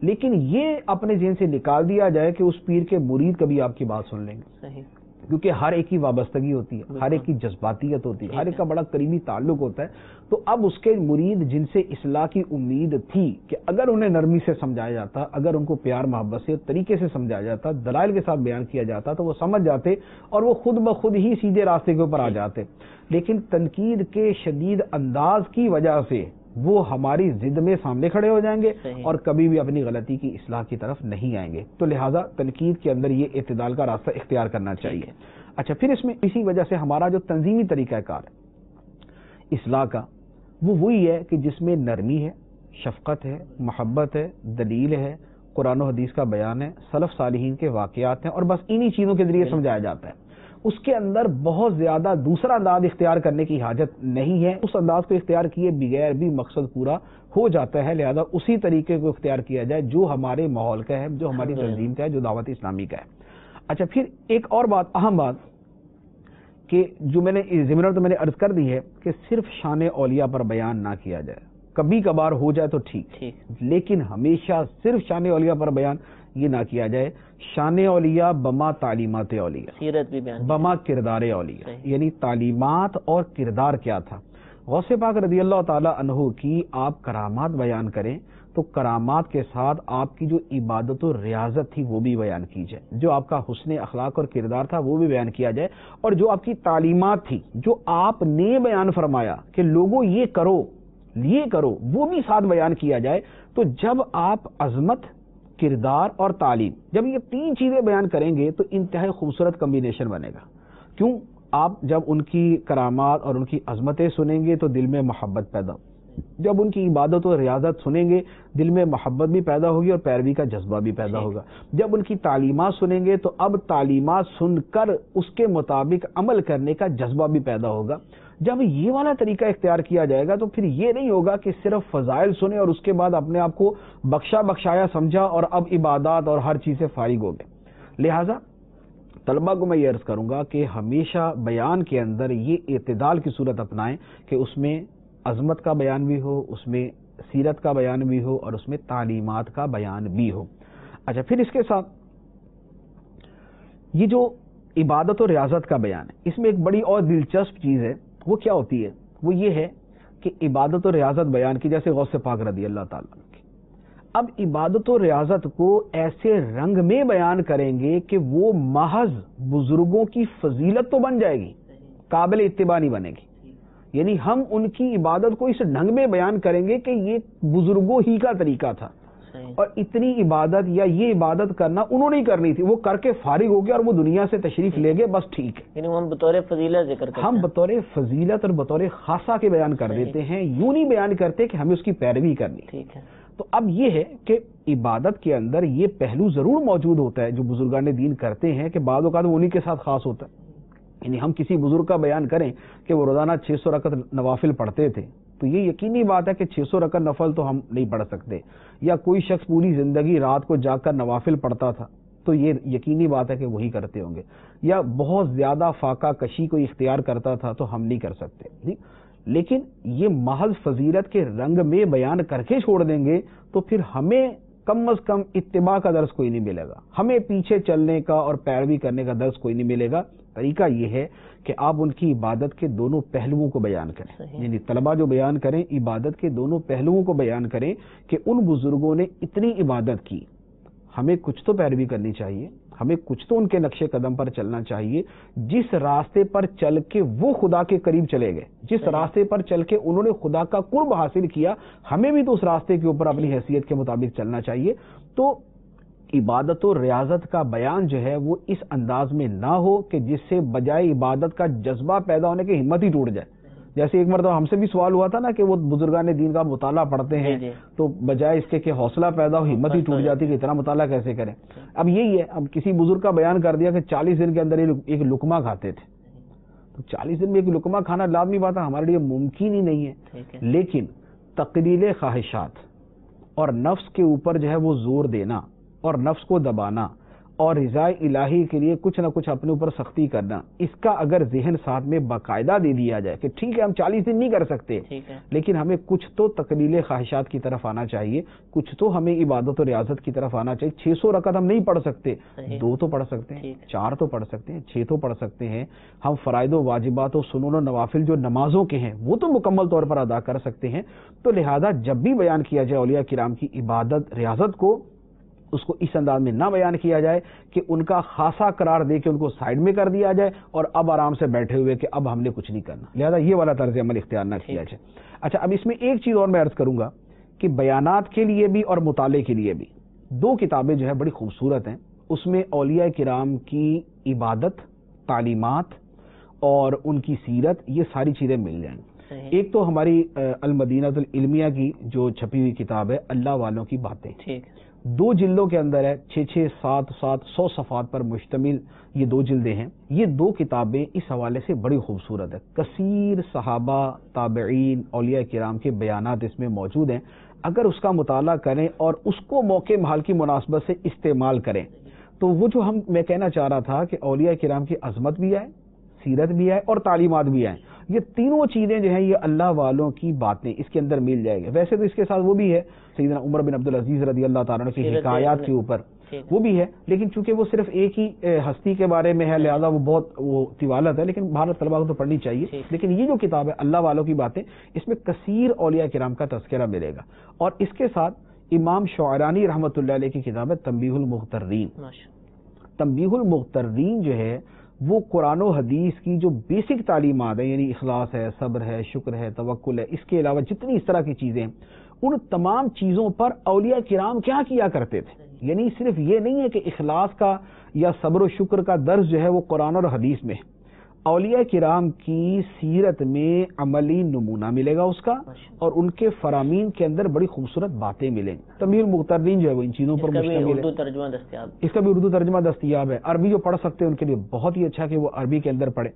لیکن یہ اپنے ذہن سے نکال دیا جائے کہ اس پیر کے مرید کبھی آپ کی بات سن لیں گے. صحیح، کیونکہ ہر ایک کی وابستگی ہوتی ہے، ہر ایک کی جذباتیت ہوتی ہے، ہر ایک کا بڑا قریبی تعلق ہوتا ہے. تو اب اس کے مرید جن سے اصلاح کی امید تھی کہ اگر انہیں نرمی سے سمجھایا جاتا، اگر ان کو پیار محبت سے طریقے سے سمجھایا جاتا، دلائل کے ساتھ بیان کیا جاتا تو وہ سمجھ جاتے اور وہ خود بخود ہی سیدھے راستے کے اوپر آ جاتے. لیکن تنقید کے شدید انداز کی وجہ سے وہ ہماری ضد میں سامنے کھڑے ہو جائیں گے اور کبھی بھی اپنی غلطی کی اصلاح کی طرف نہیں آئیں گے. تو لہٰذا تنقید کے اندر یہ اعتدال کا راستہ اختیار کرنا چاہیے. اچھا، پھر اس میں اسی وجہ سے ہمارا جو تنظیمی طریقہ کار ہے اصلاح کا، وہ وہی ہے کہ جس میں نرمی ہے، شفقت ہے، محبت ہے، دلیل ہے، قرآن و حدیث کا بیان ہے، سلف صالحین کے واقعات ہیں، اور بس انہی چیزوں کے ذریعے سمجھایا جاتا ہے. اس کے اندر بہت زیادہ دوسرا انداز اختیار کرنے کی حاجت نہیں ہے. اس انداز کو اختیار کیے بغیر بھی مقصد پورا ہو جاتا ہے. لہذا اسی طریقے کو اختیار کیا جائے جو ہمارے ماحول کا ہے، جو ہماری تنظیم کا ہے، جو دعوت اسلامی کا ہے. اچھا، پھر ایک اور بات، اہم بات، کہ جو میں نے ضمن تو میں نے عرض کر دی ہے کہ صرف شان اولیاء پر بیان نہ کیا جائے. کبھی کبھار ہو جائے تو ٹھیک، لیکن ہمیشہ صرف شان اولیاء پر بیان یہ نہ کیا جائے. شان اولیاء بما تعلیمات اولیاء، سیرت بھی بیان، بما کردار اولیاء، یعنی تعلیمات اور کردار کیا تھا. غوث پاک رضی اللہ تعالی عنہ کی آپ کرامات بیان کریں تو کرامات کے ساتھ آپ کی جو عبادت و ریاضت تھی وہ بھی بیان کی جائے، جو آپ کا حسن اخلاق اور کردار تھا وہ بھی بیان کیا جائے، اور جو آپ کی تعلیمات تھی، جو آپ نے بیان فرمایا کہ لوگوں یہ کرو وہ بھی ساتھ بیان کیا جائے. تو جب آپ عظمت، کردار اور تعلیم، جب یہ تین چیزیں بیان کریں گے تو انتہائی خوبصورت کمبینیشن بنے گا. کیوں؟ آپ جب ان کی کرامات اور ان کی عظمتیں سنیں گے تو دل میں محبت پیدا ہو، جب ان کی عبادت و ریاضت سنیں گے دل میں محبت بھی پیدا ہوگی اور پیروی کا جذبہ بھی پیدا ہوگا. جب ان کی تعلیمات سنیں گے تو اب تعلیمات سن کر اس کے مطابق عمل کرنے کا جذبہ بھی پیدا ہوگا. جب یہ والا طریقہ اختیار کیا جائے گا تو پھر یہ نہیں ہوگا کہ صرف فضائل سنے اور اس کے بعد اپنے آپ کو بخشایا سمجھا اور اب عبادات اور ہر چیز سے فارغ ہو گئے. لہٰذا طلبہ کو میں یہ عرض کروں گا کہ ہمیشہ بیان کے اندر یہ اعتدال کی صورت اپنائیں کہ اس میں عظمت کا بیان بھی ہو، اس میں سیرت کا بیان بھی ہو اور اس میں تعلیمات کا بیان بھی ہو. اچھا، پھر اس کے ساتھ یہ جو عبادت و ریاضت کا بیان ہے، اس میں ایک بڑی اور دلچسپ چیز ہے. وہ کیا ہوتی ہے؟ وہ یہ ہے کہ عبادت و ریاضت بیان کی جیسے غوث پاک رضی اللہ تعالیٰ عنہ کی. اب عبادت و ریاضت کو ایسے رنگ میں بیان کریں گے کہ وہ محض بزرگوں کی فضیلت تو بن جائے گی، قابل اتباع نہیں بنے گی. یعنی ہم ان کی عبادت کو اس ڈھنگ میں بیان کریں گے کہ یہ بزرگوں ہی کا طریقہ تھا اور اتنی عبادت یا یہ عبادت کرنا انہوں نے ہی کرنی تھی، وہ کر کے فارغ ہو گئے اور وہ دنیا سے تشریف لے گئے، بس ٹھیک ہے. یعنی ہم بطور فضیلت ذکر کرتے ہیں، ہم بطور فضیلت اور بطور خاصہ کے بیان کر دیتے ہیں، یوں نہیں بیان کرتے کہ ہمیں اس کی پیروی کرنی. ٹھیک ہے. تو اب یہ ہے کہ عبادت کے اندر یہ پہلو ضرور موجود ہوتا ہے جو بزرگان دین کرتے ہیں کہ بعض اوقات انہی کے ساتھ خاص ہوتا ہے. یعنی ہم کسی بزرگ کا بیان کریں کہ وہ روزانہ 600 رکعت نوافل پڑھتے تھے تو یہ یقینی بات ہے کہ 600 رکعت نفل تو ہم نہیں پڑھ سکتے. یا کوئی شخص پوری زندگی رات کو جاگ کر نوافل پڑھتا تھا تو یہ یقینی بات ہے کہ وہی کرتے ہوں گے. یا بہت زیادہ فاقہ کشی کو اختیار کرتا تھا تو ہم نہیں کر سکتے. لیکن یہ محض فضیلت کے رنگ میں بیان کر کے چھوڑ دیں گے تو پھر ہمیں کم از کم اتباع کا درس کوئی نہیں ملے گا، ہمیں پیچھے چلنے کا اور پیروی کرنے کا درس کوئی نہیں ملے گا. طریقہ یہ ہے کہ آپ ان کی عبادت کے دونوں پہلوؤں کو بیان کریں. یعنی طلبہ جو بیان کریں عبادت کے دونوں پہلوؤں کو بیان کریں کہ ان بزرگوں نے اتنی عبادت کی، ہمیں کچھ تو پیروی کرنی چاہیے، ہمیں کچھ تو ان کے نقش قدم پر چلنا چاہیے، جس راستے پر چل کے وہ خدا کے قریب چلے گئے، جس راستے پر چل کے انہوں نے خدا کا قرب حاصل کیا، ہمیں بھی تو اس راستے کے اوپر اپنی حیثیت کے مطابق چلنا چاہیے۔ تو عبادت و ریاضت کا بیان جو ہے وہ اس انداز میں نہ ہو کہ جس سے بجائے عبادت کا جذبہ پیدا ہونے کی ہمت ہی ٹوٹ جائے۔ جیسے ایک مرتبہ ہم سے بھی سوال ہوا تھا نا کہ وہ بزرگان دین کا مطالعہ پڑھتے ہیں تو بجائے اس کے کہ حوصلہ پیدا ہو، ہمت ہی ٹوٹ جاتی کہ اتنا مطالعہ کیسے کریں۔ اب یہی ہے، اب کسی بزرگ کا بیان کر دیا کہ 40 دن کے اندر ایک لقمہ کھاتے تھے، تو 40 دن میں ایک لقمہ کھانا لازمی بات ہے، ہمارے لیے ممکن ہی نہیں ہے، لیکن تقلیل خواہشات اور نفس کے اوپر جو ہے وہ زور دینا اور نفس کو دبانا اور رضا الہی کے لیے کچھ نہ کچھ اپنے اوپر سختی کرنا، اس کا اگر ذہن ساتھ میں باقاعدہ دے دیا جائے کہ ٹھیک ہے ہم 40 دن نہیں کر سکتے لیکن ہمیں کچھ تو تقلیل خواہشات کی طرف آنا چاہیے، کچھ تو ہمیں عبادت و ریاضت کی طرف آنا چاہیے۔ 600 رکعت ہم نہیں پڑھ سکتے، 2 تو پڑھ سکتے ہیں، 4 تو پڑھ سکتے ہیں، 6 تو پڑھ سکتے ہیں۔ ہم فرائض و واجبات و سنن و نوافل جو نمازوں کے ہیں وہ تو مکمل طور پر ادا کر سکتے ہیں۔ تو لہذا جب بھی بیان کیا جائے اولیاء کرام کی عبادت ریاضت کو، اس کو اس انداز میں نہ بیان کیا جائے کہ ان کا خاصا قرار دے کے ان کو سائیڈ میں کر دیا جائے اور اب آرام سے بیٹھے ہوئے کہ اب ہم نے کچھ نہیں کرنا، لہذا یہ والا طرز عمل اختیار نہ کیا جائے۔ اچھا، اب اس میں ایک چیز اور میں عرض کروں گا کہ بیانات کے لیے بھی اور مطالعے کے لیے بھی 2 کتابیں جو ہے بڑی خوبصورت ہیں، اس میں اولیاء کرام کی عبادت، تعلیمات اور ان کی سیرت، یہ ساری چیزیں مل جائیں۔ ایک تو ہماری المدینۃ العلمیہ کی جو چھپی ہوئی کتاب ہے اللہ والوں کی باتیں، 2 جلدوں کے اندر ہے، 6 7 100 صفحات پر مشتمل یہ 2 جلدیں ہیں۔ یہ 2 کتابیں اس حوالے سے بڑی خوبصورت ہے، کثیر صحابہ، تابعین، اولیاء کرام کے بیانات اس میں موجود ہیں۔ اگر اس کا مطالعہ کریں اور اس کو موقع محال کی مناسبت سے استعمال کریں تو وہ جو میں کہنا چاہ رہا تھا کہ اولیاء کرام کی عظمت بھی آئے، سیرت بھی آئے اور تعلیمات بھی آئیں، یہ تینوں چیزیں جو ہیں یہ اللہ والوں کی باتیں اس کے اندر مل جائے گی۔ ویسے تو اس کے ساتھ وہ بھی ہے سیدنا عمر بن عبدالعزیز رضی اللہ تعالیٰ عنہ کی حکایات کے اوپر وہ بھی ہے، لیکن چونکہ وہ صرف ایک ہی ہستی کے بارے میں ہے لہذا وہ بہت طوالت ہے، لیکن بھارت طلبہ کو تو پڑھنی چاہیے۔ لیکن یہ جو کتاب ہے اللہ والوں کی باتیں، اس میں کثیر اولیاء کرام کا تذکرہ ملے گا، اور اس کے ساتھ امام شعرانی رحمۃ اللہ علیہ کی کتاب ہے تنبیہ المغترین۔ تنبیہ المغترین جو ہے وہ قرآن و حدیث کی جو بیسک تعلیمات ہیں، یعنی اخلاص ہے، صبر ہے، شکر ہے، توکل ہے، اس کے علاوہ جتنی اس طرح کی چیزیں ہیں، ان تمام چیزوں پر اولیاء کرام کیا کیا کرتے تھے۔ یعنی صرف یہ نہیں ہے کہ اخلاص کا یا صبر و شکر کا درس جو ہے وہ قرآن اور حدیث میں، اولیاء کرام کی سیرت میں عملی نمونہ ملے گا اس کا، اور ان کے فرامین کے اندر بڑی خوبصورت باتیں ملیں گی۔ تنبیہ المغترین جو ہے وہ ان چیزوں پر مشتمل ہے۔ اس کا بھی اردو ترجمہ دستیاب ہے، عربی جو پڑھ سکتے ہیں ان کے لیے بہت ہی اچھا کہ وہ عربی کے اندر پڑھیں۔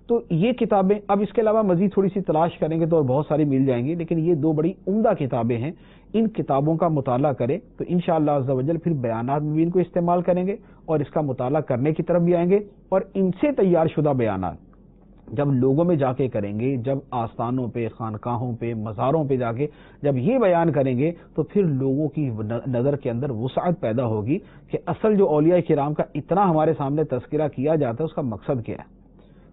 تو یہ کتابیں، اب اس کے علاوہ مزید تھوڑی سی تلاش کریں گے تو اور بہت ساری مل جائیں گی، لیکن یہ 2 بڑی عمدہ کتابیں ہیں، ان کتابوں کا مطالعہ کریں تو انشاءاللہ عز و جل پھر بیانات میں بھی ان کو استعمال کریں گے اور اس کا مطالعہ کرنے کی طرف بھی آئیں گے، اور ان سے تیار شدہ بیانات جب لوگوں میں جا کے کریں گے، جب آستانوں پہ، خانقاہوں پہ، مزاروں پہ جا کے جب یہ بیان کریں گے تو پھر لوگوں کی نظر کے اندر وسعت پیدا ہوگی کہ اصل جو اولیاء کرام کا اتنا ہمارے سامنے تذکرہ کیا جاتا ہے اس کا مقصد کیا ہے۔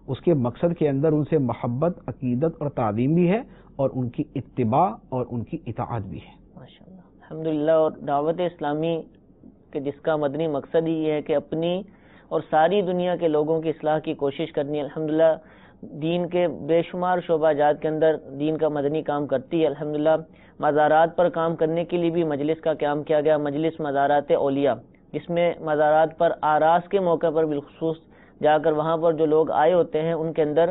اس کے مقصد کے اندر ان سے محبت، عقیدت اور تعظیم بھی ہے، اور ان کی اتباع اور ان کی اطاعت بھی ہے۔ ماشاءاللہ، الحمدللہ۔ اور دعوت اسلامی کہ جس کا مدنی مقصد ہی یہ ہے کہ اپنی اور ساری دنیا کے لوگوں کی اصلاح کی کوشش کرنی ہے۔ الحمدللہ دین کے بے شمار شعبہ جات کے اندر دین کا مدنی کام کرتی ہے۔ الحمدللہ مزارات پر کام کرنے کے لیے بھی مجلس کا قیام کیا گیا، مجلس مزارات اولیاء، جس میں مزارات پر آراس کے موقع پر بالخصوص جا کر وہاں پر جو لوگ آئے ہوتے ہیں ان کے اندر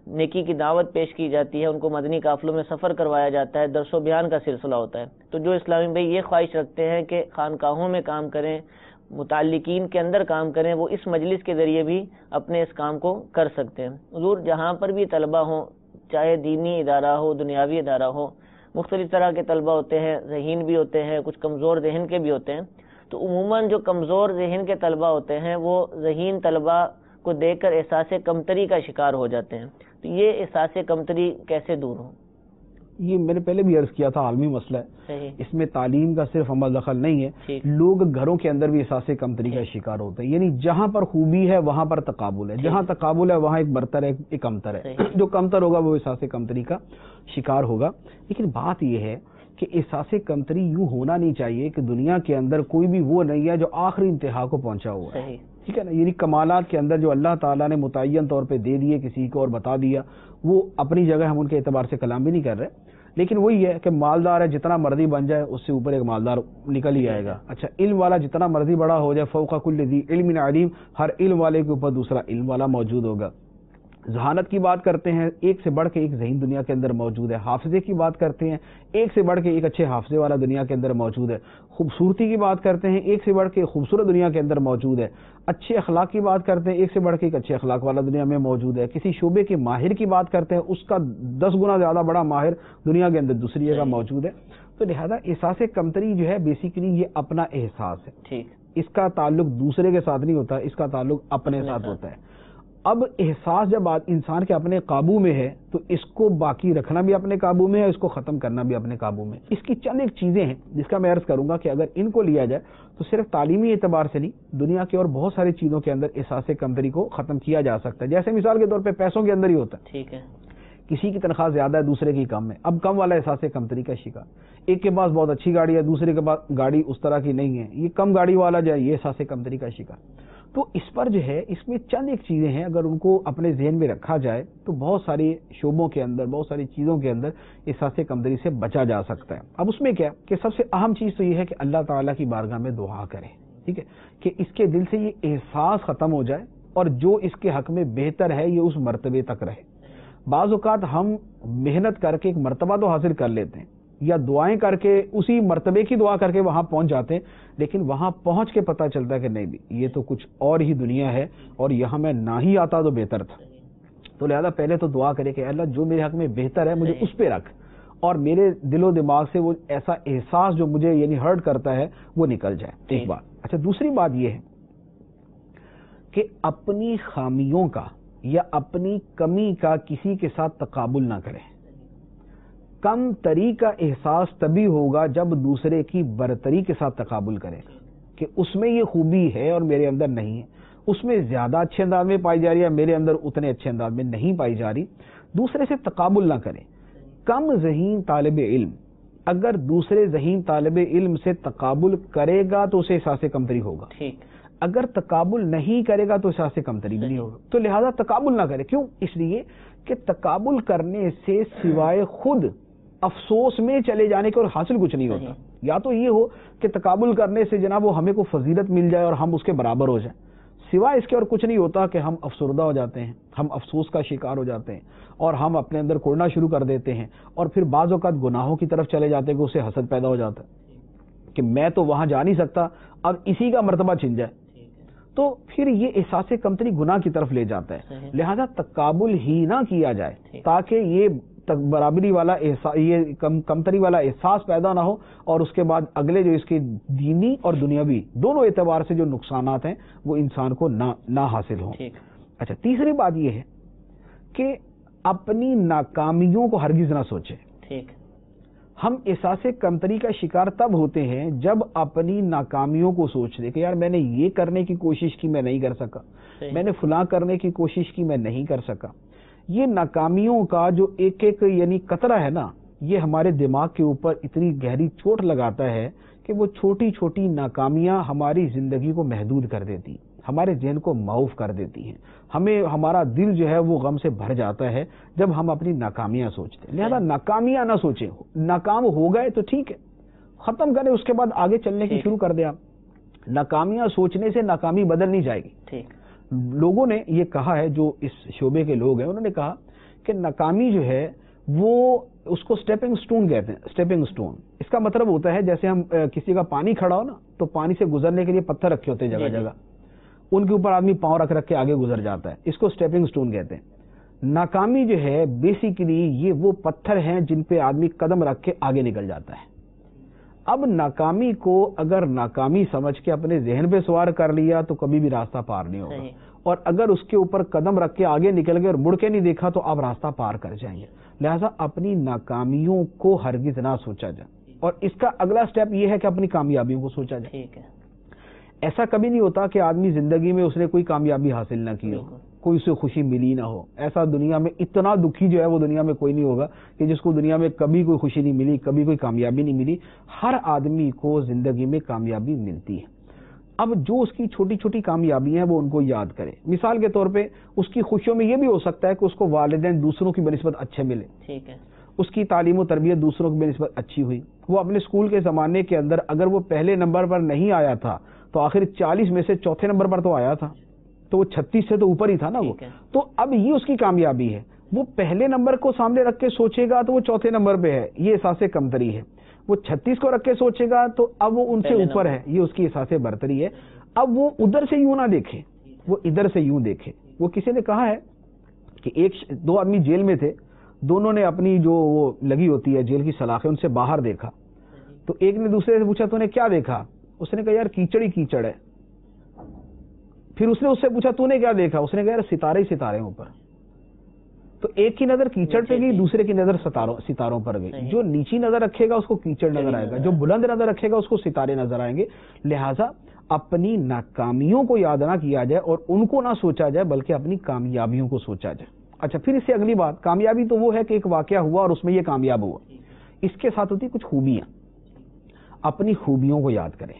نیکی کی دعوت پیش کی جاتی ہے، ان کو مدنی قافلوں میں سفر کروایا جاتا ہے، درس و بیان کا سلسلہ ہوتا ہے۔ تو جو اسلامی بھائی یہ خواہش رکھتے ہیں کہ خانقاہوں میں کام کریں، متعلقین کے اندر کام کریں، وہ اس مجلس کے ذریعے بھی اپنے اس کام کو کر سکتے ہیں۔ حضور جہاں پر بھی طلبہ ہوں، چاہے دینی ادارہ ہو، دنیاوی ادارہ ہو، مختلف طرح کے طلبہ ہوتے ہیں، ذہین بھی ہوتے ہیں، کچھ کمزور ذہن کے بھی ہوتے ہیں، تو عموماً جو کمزور ذہن کے طلبہ ہوتے ہیں وہ ذہین طلبہ کو دیکھ کر احساس کمتری کا شکار ہو جاتے ہیں۔ تو یہ احساس کمتری کیسے دور ہو؟ یہ میں نے پہلے بھی عرض کیا تھا، عالمی مسئلہ ہے، اس میں تعلیم کا صرف عمل دخل نہیں ہے، لوگ گھروں کے اندر بھی احساس کمتری کا شکار ہوتے ہیں۔ یعنی جہاں پر خوبی ہے وہاں پر تقابل ہے، جہاں تقابل ہے وہاں ایک برتر ہے، ایک کمتر ہے، جو کمتر ہوگا وہ احساس کمتری کا شکار ہوگا۔ لیکن بات یہ ہے کہ احساس کمتری یوں ہونا نہیں چاہیے کہ دنیا کے اندر کوئی بھی وہ نہیں ہے جو آخری انتہا کو پہنچا ہوا ہے۔ ٹھیک ہے نا. یعنی کمالات کے اندر جو اللہ تعالیٰ نے متعین طور پہ دے دیے کسی کو اور بتا دیا، وہ اپنی جگہ ہم ان کے اعتبار سے کلام بھی نہیں کر رہے، لیکن وہی ہے کہ مالدار ہے جتنا مرضی بن جائے اس سے اوپر ایک مالدار نکل ہی آئے گا. اچھا، علم والا جتنا مرضی بڑا ہو جائے، فوق کل ذی علم علیم، ہر علم والے کے اوپر دوسرا علم والا موجود ہوگا. ذہانت کی بات کرتے ہیں، ایک سے بڑھ کے ایک ذہین دنیا کے اندر موجود ہے. حافظے کی بات کرتے ہیں، ایک سے بڑھ کے ایک اچھے حافظے والا دنیا کے اندر موجود ہے. خوبصورتی کی بات کرتے ہیں، ایک سے بڑھ کے خوبصورت دنیا کے اندر موجود ہے. اچھے اخلاق کی بات کرتے ہیں، ایک سے بڑھ کے ایک اچھے اخلاق والا دنیا میں موجود ہے. کسی شعبے کے ماہر کی بات کرتے ہیں، اس کا 10 گنا زیادہ بڑا ماہر دنیا کے اندر دوسری جگہ موجود ہے. تو لہذا احساس کمتری جو ہے بیسیکلی یہ اپنا احساس ہے. ٹھیک، اس کا تعلق دوسرے کے ساتھ نہیں ہوتا، اس کا تعلق اپنے ساتھ ہوتا ہے. اب احساس جب انسان کے اپنے قابو میں ہے تو اس کو باقی رکھنا بھی اپنے قابو میں ہے، اس کو ختم کرنا بھی اپنے قابو میں. اس کی چند ایک چیزیں ہیں جس کا میں عرض کروں گا کہ اگر ان کو لیا جائے تو صرف تعلیمی اعتبار سے نہیں، دنیا کے اور بہت ساری چیزوں کے اندر احساس کمتری کو ختم کیا جا سکتا ہے. جیسے مثال کے طور پہ پیسوں کے اندر ہی ہوتا ہے. ٹھیک ہے، کسی کی تنخواہ زیادہ ہے، دوسرے کی کم ہے، اب کم والا احساس کمتری کا شکار. ایک کے پاس بہت اچھی گاڑی ہے، دوسرے کے پاس گاڑی اس طرح کی نہیں ہے، یہ کم گاڑی والا جو ہے یہ احساس کمتری کا شکار. تو اس پر جو ہے، اس میں چند ایک چیزیں ہیں، اگر ان کو اپنے ذہن میں رکھا جائے تو بہت ساری شعبوں کے اندر، بہت ساری چیزوں کے اندر احساس کمتری سے بچا جا سکتا ہے. اب اس میں کیا کہ سب سے اہم چیز تو یہ ہے کہ اللہ تعالیٰ کی بارگاہ میں دعا کرے. ٹھیک ہے، کہ اس کے دل سے یہ احساس ختم ہو جائے اور جو اس کے حق میں بہتر ہے یہ اس مرتبے تک رہے. بعض اوقات ہم محنت کر کے ایک مرتبہ تو حاصل کر لیتے ہیں، یا دعائیں کر کے اسی مرتبے کی دعا کر کے وہاں پہنچ جاتے ہیں، لیکن وہاں پہنچ کے پتہ چلتا ہے کہ نہیں بھی یہ تو کچھ اور ہی دنیا ہے اور یہاں میں نہ ہی آتا تو بہتر تھا. تو لہذا پہلے تو دعا کرے کہ اللہ جو میرے حق میں بہتر ہے مجھے اس پہ رکھ، اور میرے دل و دماغ سے وہ ایسا احساس جو مجھے یعنی ہرٹ کرتا ہے وہ نکل جائے. ایک بات. اچھا، دوسری بات یہ ہے کہ اپنی خامیوں کا یا اپنی کمی کا کسی کے ساتھ تقابل نہ کرے. کم تری کا احساس تبھی ہوگا جب دوسرے کی برتری کے ساتھ تقابل کرے کہ اس میں یہ خوبی ہے اور میرے اندر نہیں ہے، اس میں زیادہ اچھے انداز میں پائی جا رہی ہے، میرے اندر اتنے اچھے انداز میں نہیں پائی جا رہی. دوسرے سے تقابل نہ کرے. کم ذہین طالب علم اگر دوسرے ذہین طالب علم سے تقابل کرے گا تو اسے احساس کمتری ہوگا. ٹھیک، اگر تقابل نہیں کرے گا تو احساس کمتری بھی نہیں ہوگا. تو لہذا تقابل نہ کرے. کیوں؟ اس لیے کہ تقابل کرنے سے سوائے خود افسوس میں چلے جانے کے اور حاصل کچھ نہیں ہوتا. یا تو یہ ہو کہ تقابل کرنے سے جناب وہ ہمیں کو فضیلت مل جائے اور ہم اس کے برابر ہو جائیں، سوائے اس کے اور کچھ نہیں ہوتا کہ ہم افسردہ ہو جاتے ہیں، ہم افسوس کا شکار ہو جاتے ہیں اور ہم اپنے اندر کوڑنا شروع کر دیتے ہیں، اور پھر بعض اوقات گناہوں کی طرف چلے جاتے ہیں کہ اسے حسد پیدا ہو جاتا ہے کہ میں تو وہاں جا نہیں سکتا، اب اسی کا مرتبہ چھن جائے. تو پھر یہ احساس کمتری گناہ کی طرف لے جاتا ہے. لہذا تقابل ہی نہ کیا جائے تاکہ یہ برابری والا احساس، یہ کمتری والا احساس پیدا نہ ہو، اور اس کے بعد اگلے جو اس کے دینی اور دنیاوی دونوں اعتبار سے جو نقصانات ہیں وہ انسان کو نہ حاصل ہوں. اچھا، تیسری بات یہ ہے کہ اپنی ناکامیوں کو ہرگز نہ سوچے. ٹھیک، ہم احساس کمتری کا شکار تب ہوتے ہیں جب اپنی ناکامیوں کو سوچتے کہ یار میں نے یہ کرنے کی کوشش کی میں نہیں کر سکا، میں نے فلاں کرنے کی کوشش کی میں نہیں کر سکا. یہ ناکامیوں کا جو ایک ایک یعنی قطرہ ہے نا، یہ ہمارے دماغ کے اوپر اتنی گہری چوٹ لگاتا ہے کہ وہ چھوٹی چھوٹی ناکامیاں ہماری زندگی کو محدود کر دیتی، ہمارے ذہن کو معاف کر دیتی ہیں. ہمارا دل جو ہے وہ غم سے بھر جاتا ہے جب ہم اپنی ناکامیاں سوچتے ہیں. لہذا ناکامیاں نہ سوچیں. ناکام ہو گئے تو ٹھیک ہے، ختم کریں، اس کے بعد آگے چلنے کی شروع کر دیں. آپ ناکامیاں سوچنے سے ناکامی بدل نہیں جائے گی. ٹھیک، لوگوں نے یہ کہا ہے، جو اس شعبے کے لوگ ہیں انہوں نے کہا کہ ناکامی جو ہے وہ اس کو سٹیپنگ سٹون کہتے ہیں. سٹیپنگ سٹون اس کا مطلب ہوتا ہے جیسے ہم کسی کا پانی کھڑا ہو نا تو پانی سے گزرنے کے لیے پتھر رکھے ہوتے ہیں جگہ جگہ، ان کے اوپر آدمی پاؤں رکھ کے آگے گزر جاتا ہے. اس کو سٹیپنگ سٹون کہتے ہیں. ناکامی جو ہے بیسیکلی یہ وہ پتھر ہیں جن پہ آدمی قدم رکھ کے آگے نکل جاتا ہے. اب ناکامی کو اگر ناکامی سمجھ کے اپنے ذہن پہ سوار کر لیا تو کبھی بھی راستہ پار نہیں ہوگا، اور اگر اس کے اوپر قدم رکھ کے آگے نکل گئے اور مڑ کے نہیں دیکھا تو آپ راستہ پار کر جائیں گے. لہٰذا اپنی ناکامیوں کو ہرگز نہ سوچا جائے، اور اس کا اگلا سٹیپ یہ ہے کہ اپنی کامیابیوں کو سوچا جائے. ٹھیک ہے، ایسا کبھی نہیں ہوتا کہ آدمی زندگی میں اس نے کوئی کامیابی حاصل نہ کی ہو، کوئی اسے خوشی ملی نہ ہو. ایسا دنیا میں اتنا دکھی جو ہے وہ دنیا میں کوئی نہیں ہوگا کہ جس کو دنیا میں کبھی کوئی خوشی نہیں ملی، کبھی کوئی کامیابی نہیں ملی. ہر آدمی کو زندگی میں کامیابی ملتی ہے. اب جو اس کی چھوٹی چھوٹی کامیابیاں ہیں وہ ان کو یاد کرے. مثال کے طور پہ اس کی خوشیوں میں یہ بھی ہو سکتا ہے کہ اس کو والدین دوسروں کی بنسبت اچھے ملے, ٹھیک ہے, اس کی تعلیم و تربیت دوسروں کی بنسبت اچھی ہوئی. وہ اپنے اسکول کے زمانے کے اندر اگر وہ پہلے نمبر پر نہیں آیا تھا تو آخر 40 میں سے چوتھے نمبر پر تو آیا تھا, تو وہ 36 سے تو اوپر ہی تھا نا وہ. تو اب یہ اس کی کامیابی ہے. وہ پہلے نمبر کو سامنے رکھ کے سوچے گا تو وہ چوتھے نمبر پہ ہے, یہ احساس کمتری ہے. وہ 36 کو رکھ کے سوچے گا تو اب وہ ان سے اوپر ہے, یہ اس کی احساس برتری ہے. اب وہ ادھر سے یوں نہ دیکھے, وہ ادھر سے یوں دیکھے. وہ کسی نے کہا ہے کہ دو آدمی جیل میں تھے, دونوں نے اپنی جو وہ لگی ہوتی ہے جیل کی سلاخیں ان سے باہر دیکھا. تو ایک نے دوسرے سے پوچھا تو نے کیا دیکھا؟ اس نے کہا یار کیچڑ ہی کیچڑ ہے. پھر اس نے اس سے پوچھا تو نے کیا دیکھا؟ اس نے کہا یار ستارے ہی ستارے اوپر. تو ایک کی نظر کیچڑ پہ گئی, دوسرے کی نظر ستاروں پر گئی. جو نیچی نظر رکھے گا اس کو کیچڑ نظر آئے گا, جو بلند نظر رکھے گا اس کو ستارے نظر آئیں گے. لہٰذا اپنی ناکامیوں کو یاد نہ کیا جائے اور ان کو نہ سوچا جائے بلکہ اپنی کامیابیوں کو سوچا جائے. اچھا, پھر اس سے اگلی بات, کامیابی تو وہ ہے کہ ایک واقعہ ہوا اور اس میں یہ کامیاب ہوا. اس کے ساتھ ہوتی کچھ خوبیاں. اپنی خوبیوں کو یاد کریں.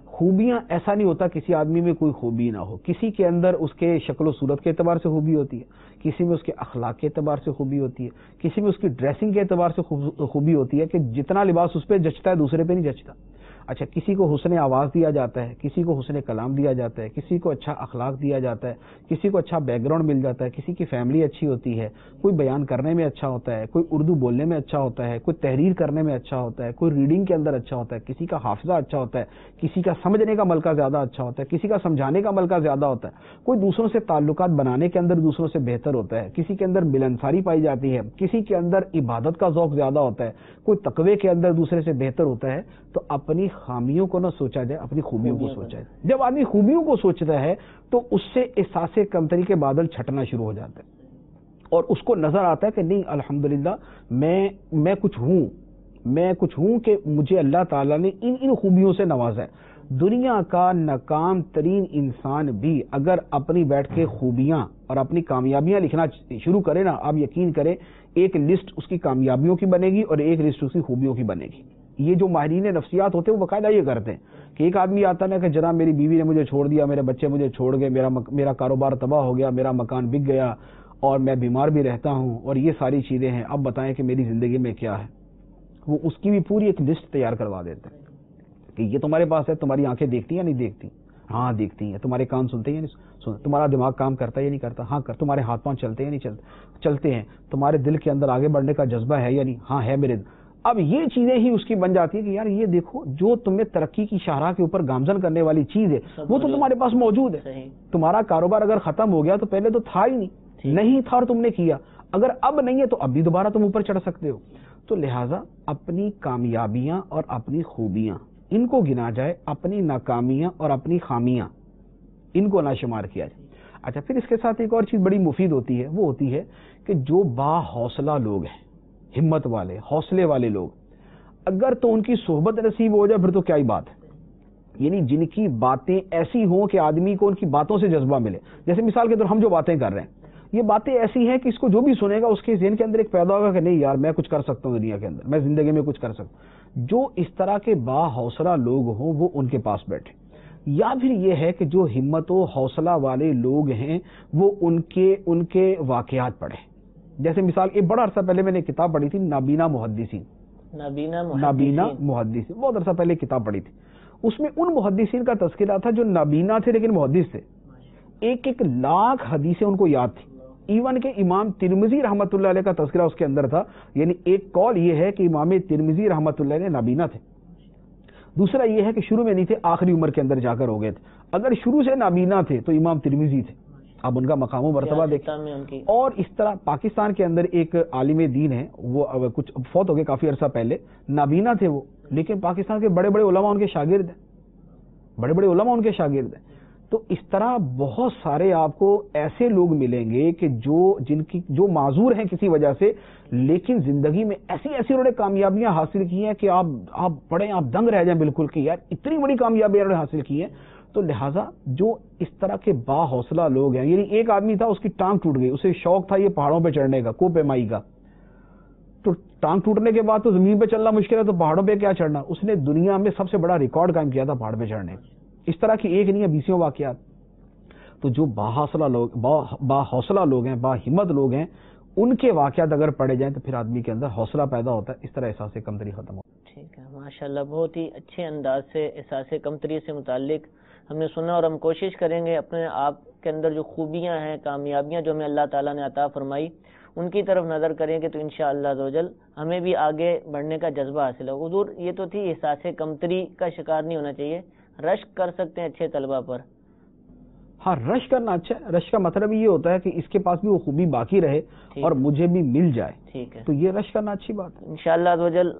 خوبیاں, ایسا نہیں ہوتا کسی آدمی میں کوئی خوبی نہ ہو. کسی کے اندر اس کے شکل و صورت کے اعتبار سے خوبی ہوتی ہے, کسی میں اس کے اخلاق کے اعتبار سے خوبی ہوتی ہے, کسی میں اس کی ڈریسنگ کے اعتبار سے خوبی ہوتی ہے کہ جتنا لباس اس پہ جچتا ہے دوسرے پہ نہیں جچتا. اچھا, کسی کو حسن آواز دیا جاتا ہے, کسی کو حسن کلام دیا جاتا ہے, کسی کو اچھا اخلاق دیا جاتا ہے, کسی کو اچھا بیک گراؤنڈ مل جاتا ہے, کسی کی فیملی اچھی ہوتی ہے, کوئی بیان کرنے میں اچھا ہوتا ہے, کوئی اردو بولنے میں اچھا ہوتا ہے, کوئی تحریر کرنے میں اچھا ہوتا ہے, کوئی ریڈنگ کے اندر اچھا ہوتا ہے, کسی کا حافظہ اچھا ہوتا ہے, کسی کا سمجھنے کا ملکہ زیادہ اچھا ہوتا ہے, کسی کا سمجھانے کا ملکہ زیادہ ہوتا ہے, کوئی دوسروں سے تعلقات بنانے کے اندر دوسروں سے بہتر ہوتا ہے, کسی کے اندر ملنساری پائی جاتی ہے, کسی کے اندر عبادت کا ذوق زیادہ ہوتا ہے, کوئی تقوی کے اندر دوسرے سے بہتر ہوتا ہے. تو اپنی خامیوں کو نہ سوچا جائے, اپنی خوبیوں کو سوچا جائے. جب آدمی خوبیوں کو سوچتا ہے تو اس سے احساس کمتری کے بادل چھٹنا شروع ہو جاتے ہیں اور اس کو نظر آتا ہے کہ نہیں الحمدللہ میں کچھ ہوں کہ مجھے اللہ تعالیٰ نے ان خوبیوں سے نوازا ہے. دنیا کا ناکام ترین انسان بھی اگر اپنی بیٹھ کے خوبیاں اور اپنی کامیابیاں لکھنا شروع کرے نا, آپ یقین کریں ایک لسٹ اس کی کامیابیوں کی بنے گی اور ایک لسٹ اس کی خوبیوں کی بنے گی. یہ جو ماہرین نفسیات ہوتے ہیں وہ باقاعدہ یہ کرتے ہیں کہ ایک آدمی آتا نا کہ جناب میری بیوی نے مجھے چھوڑ دیا, میرے بچے مجھے چھوڑ گئے, میرا کاروبار تباہ ہو گیا, میرا مکان بک گیا اور میں بیمار بھی رہتا ہوں اور یہ ساری چیزیں ہیں, اب بتائیں کہ میری زندگی میں کیا ہے. وہ اس کی بھی پوری ایک لسٹ تیار کروا دیتے ہیں کہ یہ تمہارے پاس ہے, تمہاری آنکھیں دیکھتی ہیں یا نہیں دیکھتی؟ ہاں دیکھتی ہیں. تمہارے کان سنتے ہیں یا نہیں سنتے؟ تمہارا دماغ کام کرتا ہے یا نہیں کرتا؟ ہاں کر. تمہارے ہاتھ پاؤں چلتے ہیں یا نہیں چلتے ہیں؟ تمہارے دل کے اندر آگے بڑھنے کا جذبہ ہے یا نہیں؟ ہاں ہے میرے. اب یہ چیزیں ہی اس کی بن جاتی ہے کہ یار یہ دیکھو جو تمہیں ترقی کی شاہراہ کے اوپر گامزن کرنے والی چیز ہے وہ تو تمہارے پاس موجود ہے. تمہارا کاروبار اگر ختم ہو گیا تو پہلے تو تھا ہی نہیں تھا اور تم نے کیا, اگر اب نہیں ہے تو اب بھی دوبارہ تم اوپر چڑھ سکتے ہو. تو لہٰذا اپنی کامیابیاں اور اپنی خوبیاں ان کو گنا جائے, اپنی ناکامیاں اور اپنی خامیاں ان کو نہ شمار کیا جائے. اچھا, پھر اس کے ساتھ ایک اور چیز بڑی مفید ہوتی ہے, وہ ہوتی ہے کہ جو با حوصلہ لوگ ہیں, ہمت والے, حوصلے والے لوگ, اگر تو ان کی صحبت نصیب ہو جائے پھر تو کیا ہی بات ہے. یعنی جن کی باتیں ایسی ہوں کہ آدمی کو ان کی باتوں سے جذبہ ملے. جیسے مثال کے طور ہم جو باتیں کر رہے ہیں یہ باتیں ایسی ہیں کہ اس کو جو بھی سنے گا اس کے ذہن کے اندر ایک پیدا ہوگا کہ نہیں یار میں کچھ کر سکتا ہوں دنیا کے اندر, میں زندگی میں کچھ کر سکتا ہوں. جو اس طرح کے با حوصلہ لوگ ہوں وہ ان کے پاس بیٹھے. یا پھر یہ ہے کہ جو ہمت و حوصلہ والے لوگ ہیں وہ ان کے واقعات پڑھیں. جیسے مثال ایک بڑا عرصہ پہلے میں نے کتاب پڑھی تھی نابینا محدثین, بہت عرصہ پہلے کتاب پڑھی تھی. اس میں ان محدثین کا تذکرہ تھا جو نابینا تھے لیکن محدث تھے. 1,00,000 حدیثیں ان کو یاد تھی. ایون کہ امام ترمذی رحمۃ اللہ علیہ کا تذکرہ اس کے اندر تھا. یعنی ایک قول یہ ہے کہ امام ترمذی رحمۃ اللہ علیہ نابینا تھے, دوسرا یہ ہے کہ شروع میں نہیں تھے, آخری عمر کے اندر جا کر ہو گئے تھے. اگر شروع سے نابینا تھے تو امام ترمذی تھے, اب ان کا مقام و مرتبہ دیکھیں. اور اس طرح پاکستان کے اندر ایک عالم دین ہے, وہ کچھ فوت ہو گئے کافی عرصہ پہلے, نابینا تھے وہ, لیکن پاکستان کے بڑے بڑے علماء ان کے شاگرد ہیں, تو اس طرح بہت سارے آپ کو ایسے لوگ ملیں گے کہ جو معذور ہیں کسی وجہ سے, لیکن زندگی میں ایسی انہوں نے کامیابیاں حاصل کی ہیں کہ آپ پڑھیں آپ دنگ رہ جائیں بالکل کہ یار اتنی بڑی کامیابیاں انہوں نے حاصل کی ہیں. تو لہٰذا جو اس طرح کے با حوصلہ لوگ ہیں, یعنی ایک آدمی تھا اس کی ٹانگ ٹوٹ گئی, اسے شوق تھا یہ پہاڑوں پہ چڑھنے کا, کو پیمائی کا, تو ٹانگ ٹوٹنے کے بعد تو زمین پہ چلنا مشکل ہے تو پہاڑوں پہ کیا چڑھنا. اس نے دنیا میں سب سے بڑا ریکارڈ قائم کیا تھا پہاڑ پہ چڑھنے. اس طرح کی ایک نہیں ہے، بیسوں واقعات. تو جو باحوصلہ لوگ ہیں، باہمت لوگ ہیں، ان کے واقعات اگر پڑھے جائیں تو پھر آدمی کے اندر حوصلہ پیدا ہوتا ہے، اس طرح احساس کمتری ختم ہوتا ہے. ٹھیک ہے، ماشاءاللہ بہت ہی اچھے انداز سے احساس کمتری سے متعلق ہم نے سنا، اور ہم کوشش کریں گے اپنے آپ کے اندر جو خوبیاں ہیں، کامیابیاں جو ہمیں اللہ تعالیٰ نے عطا فرمائی، ان کی طرف نظر کریں گے تو انشاءاللہ عزوجل ہمیں بھی آگے بڑھنے کا جذبہ حاصل ہو. حضور یہ تو تھی احساس کمتری کا شکار نہیں ہونا چاہیے، رشک کر سکتے ہیں اچھے طلبہ پر. ہاں، رش کرنا اچھا ہے. رش کا مطلب یہ ہوتا ہے کہ اس کے پاس بھی وہ خوبی باقی رہے ٹھیک اور مجھے بھی مل جائے. ٹھیک ہے، تو یہ رش کرنا اچھی بات ہے. انشاءاللہ عزوجل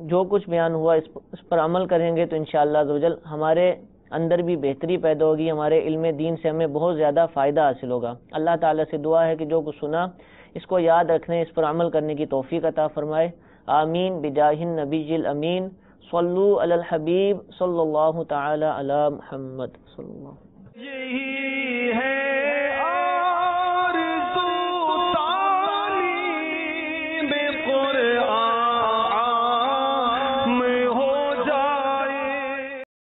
جو کچھ بیان ہوا اس پر عمل کریں گے تو انشاءاللہ عزوجل ہمارے اندر بھی بہتری پیدا ہوگی، ہمارے علم دین سے ہمیں بہت زیادہ فائدہ حاصل ہوگا. اللہ تعالیٰ سے دعا ہے کہ جو کچھ سنا اس کو یاد رکھنے، اس پر عمل کرنے کی توفیق عطا فرمائے. آمین بجاہ النبی الامین. صلو علی الحبیب صلی اللہ تعالی علی محمد صلی اللہ. یہی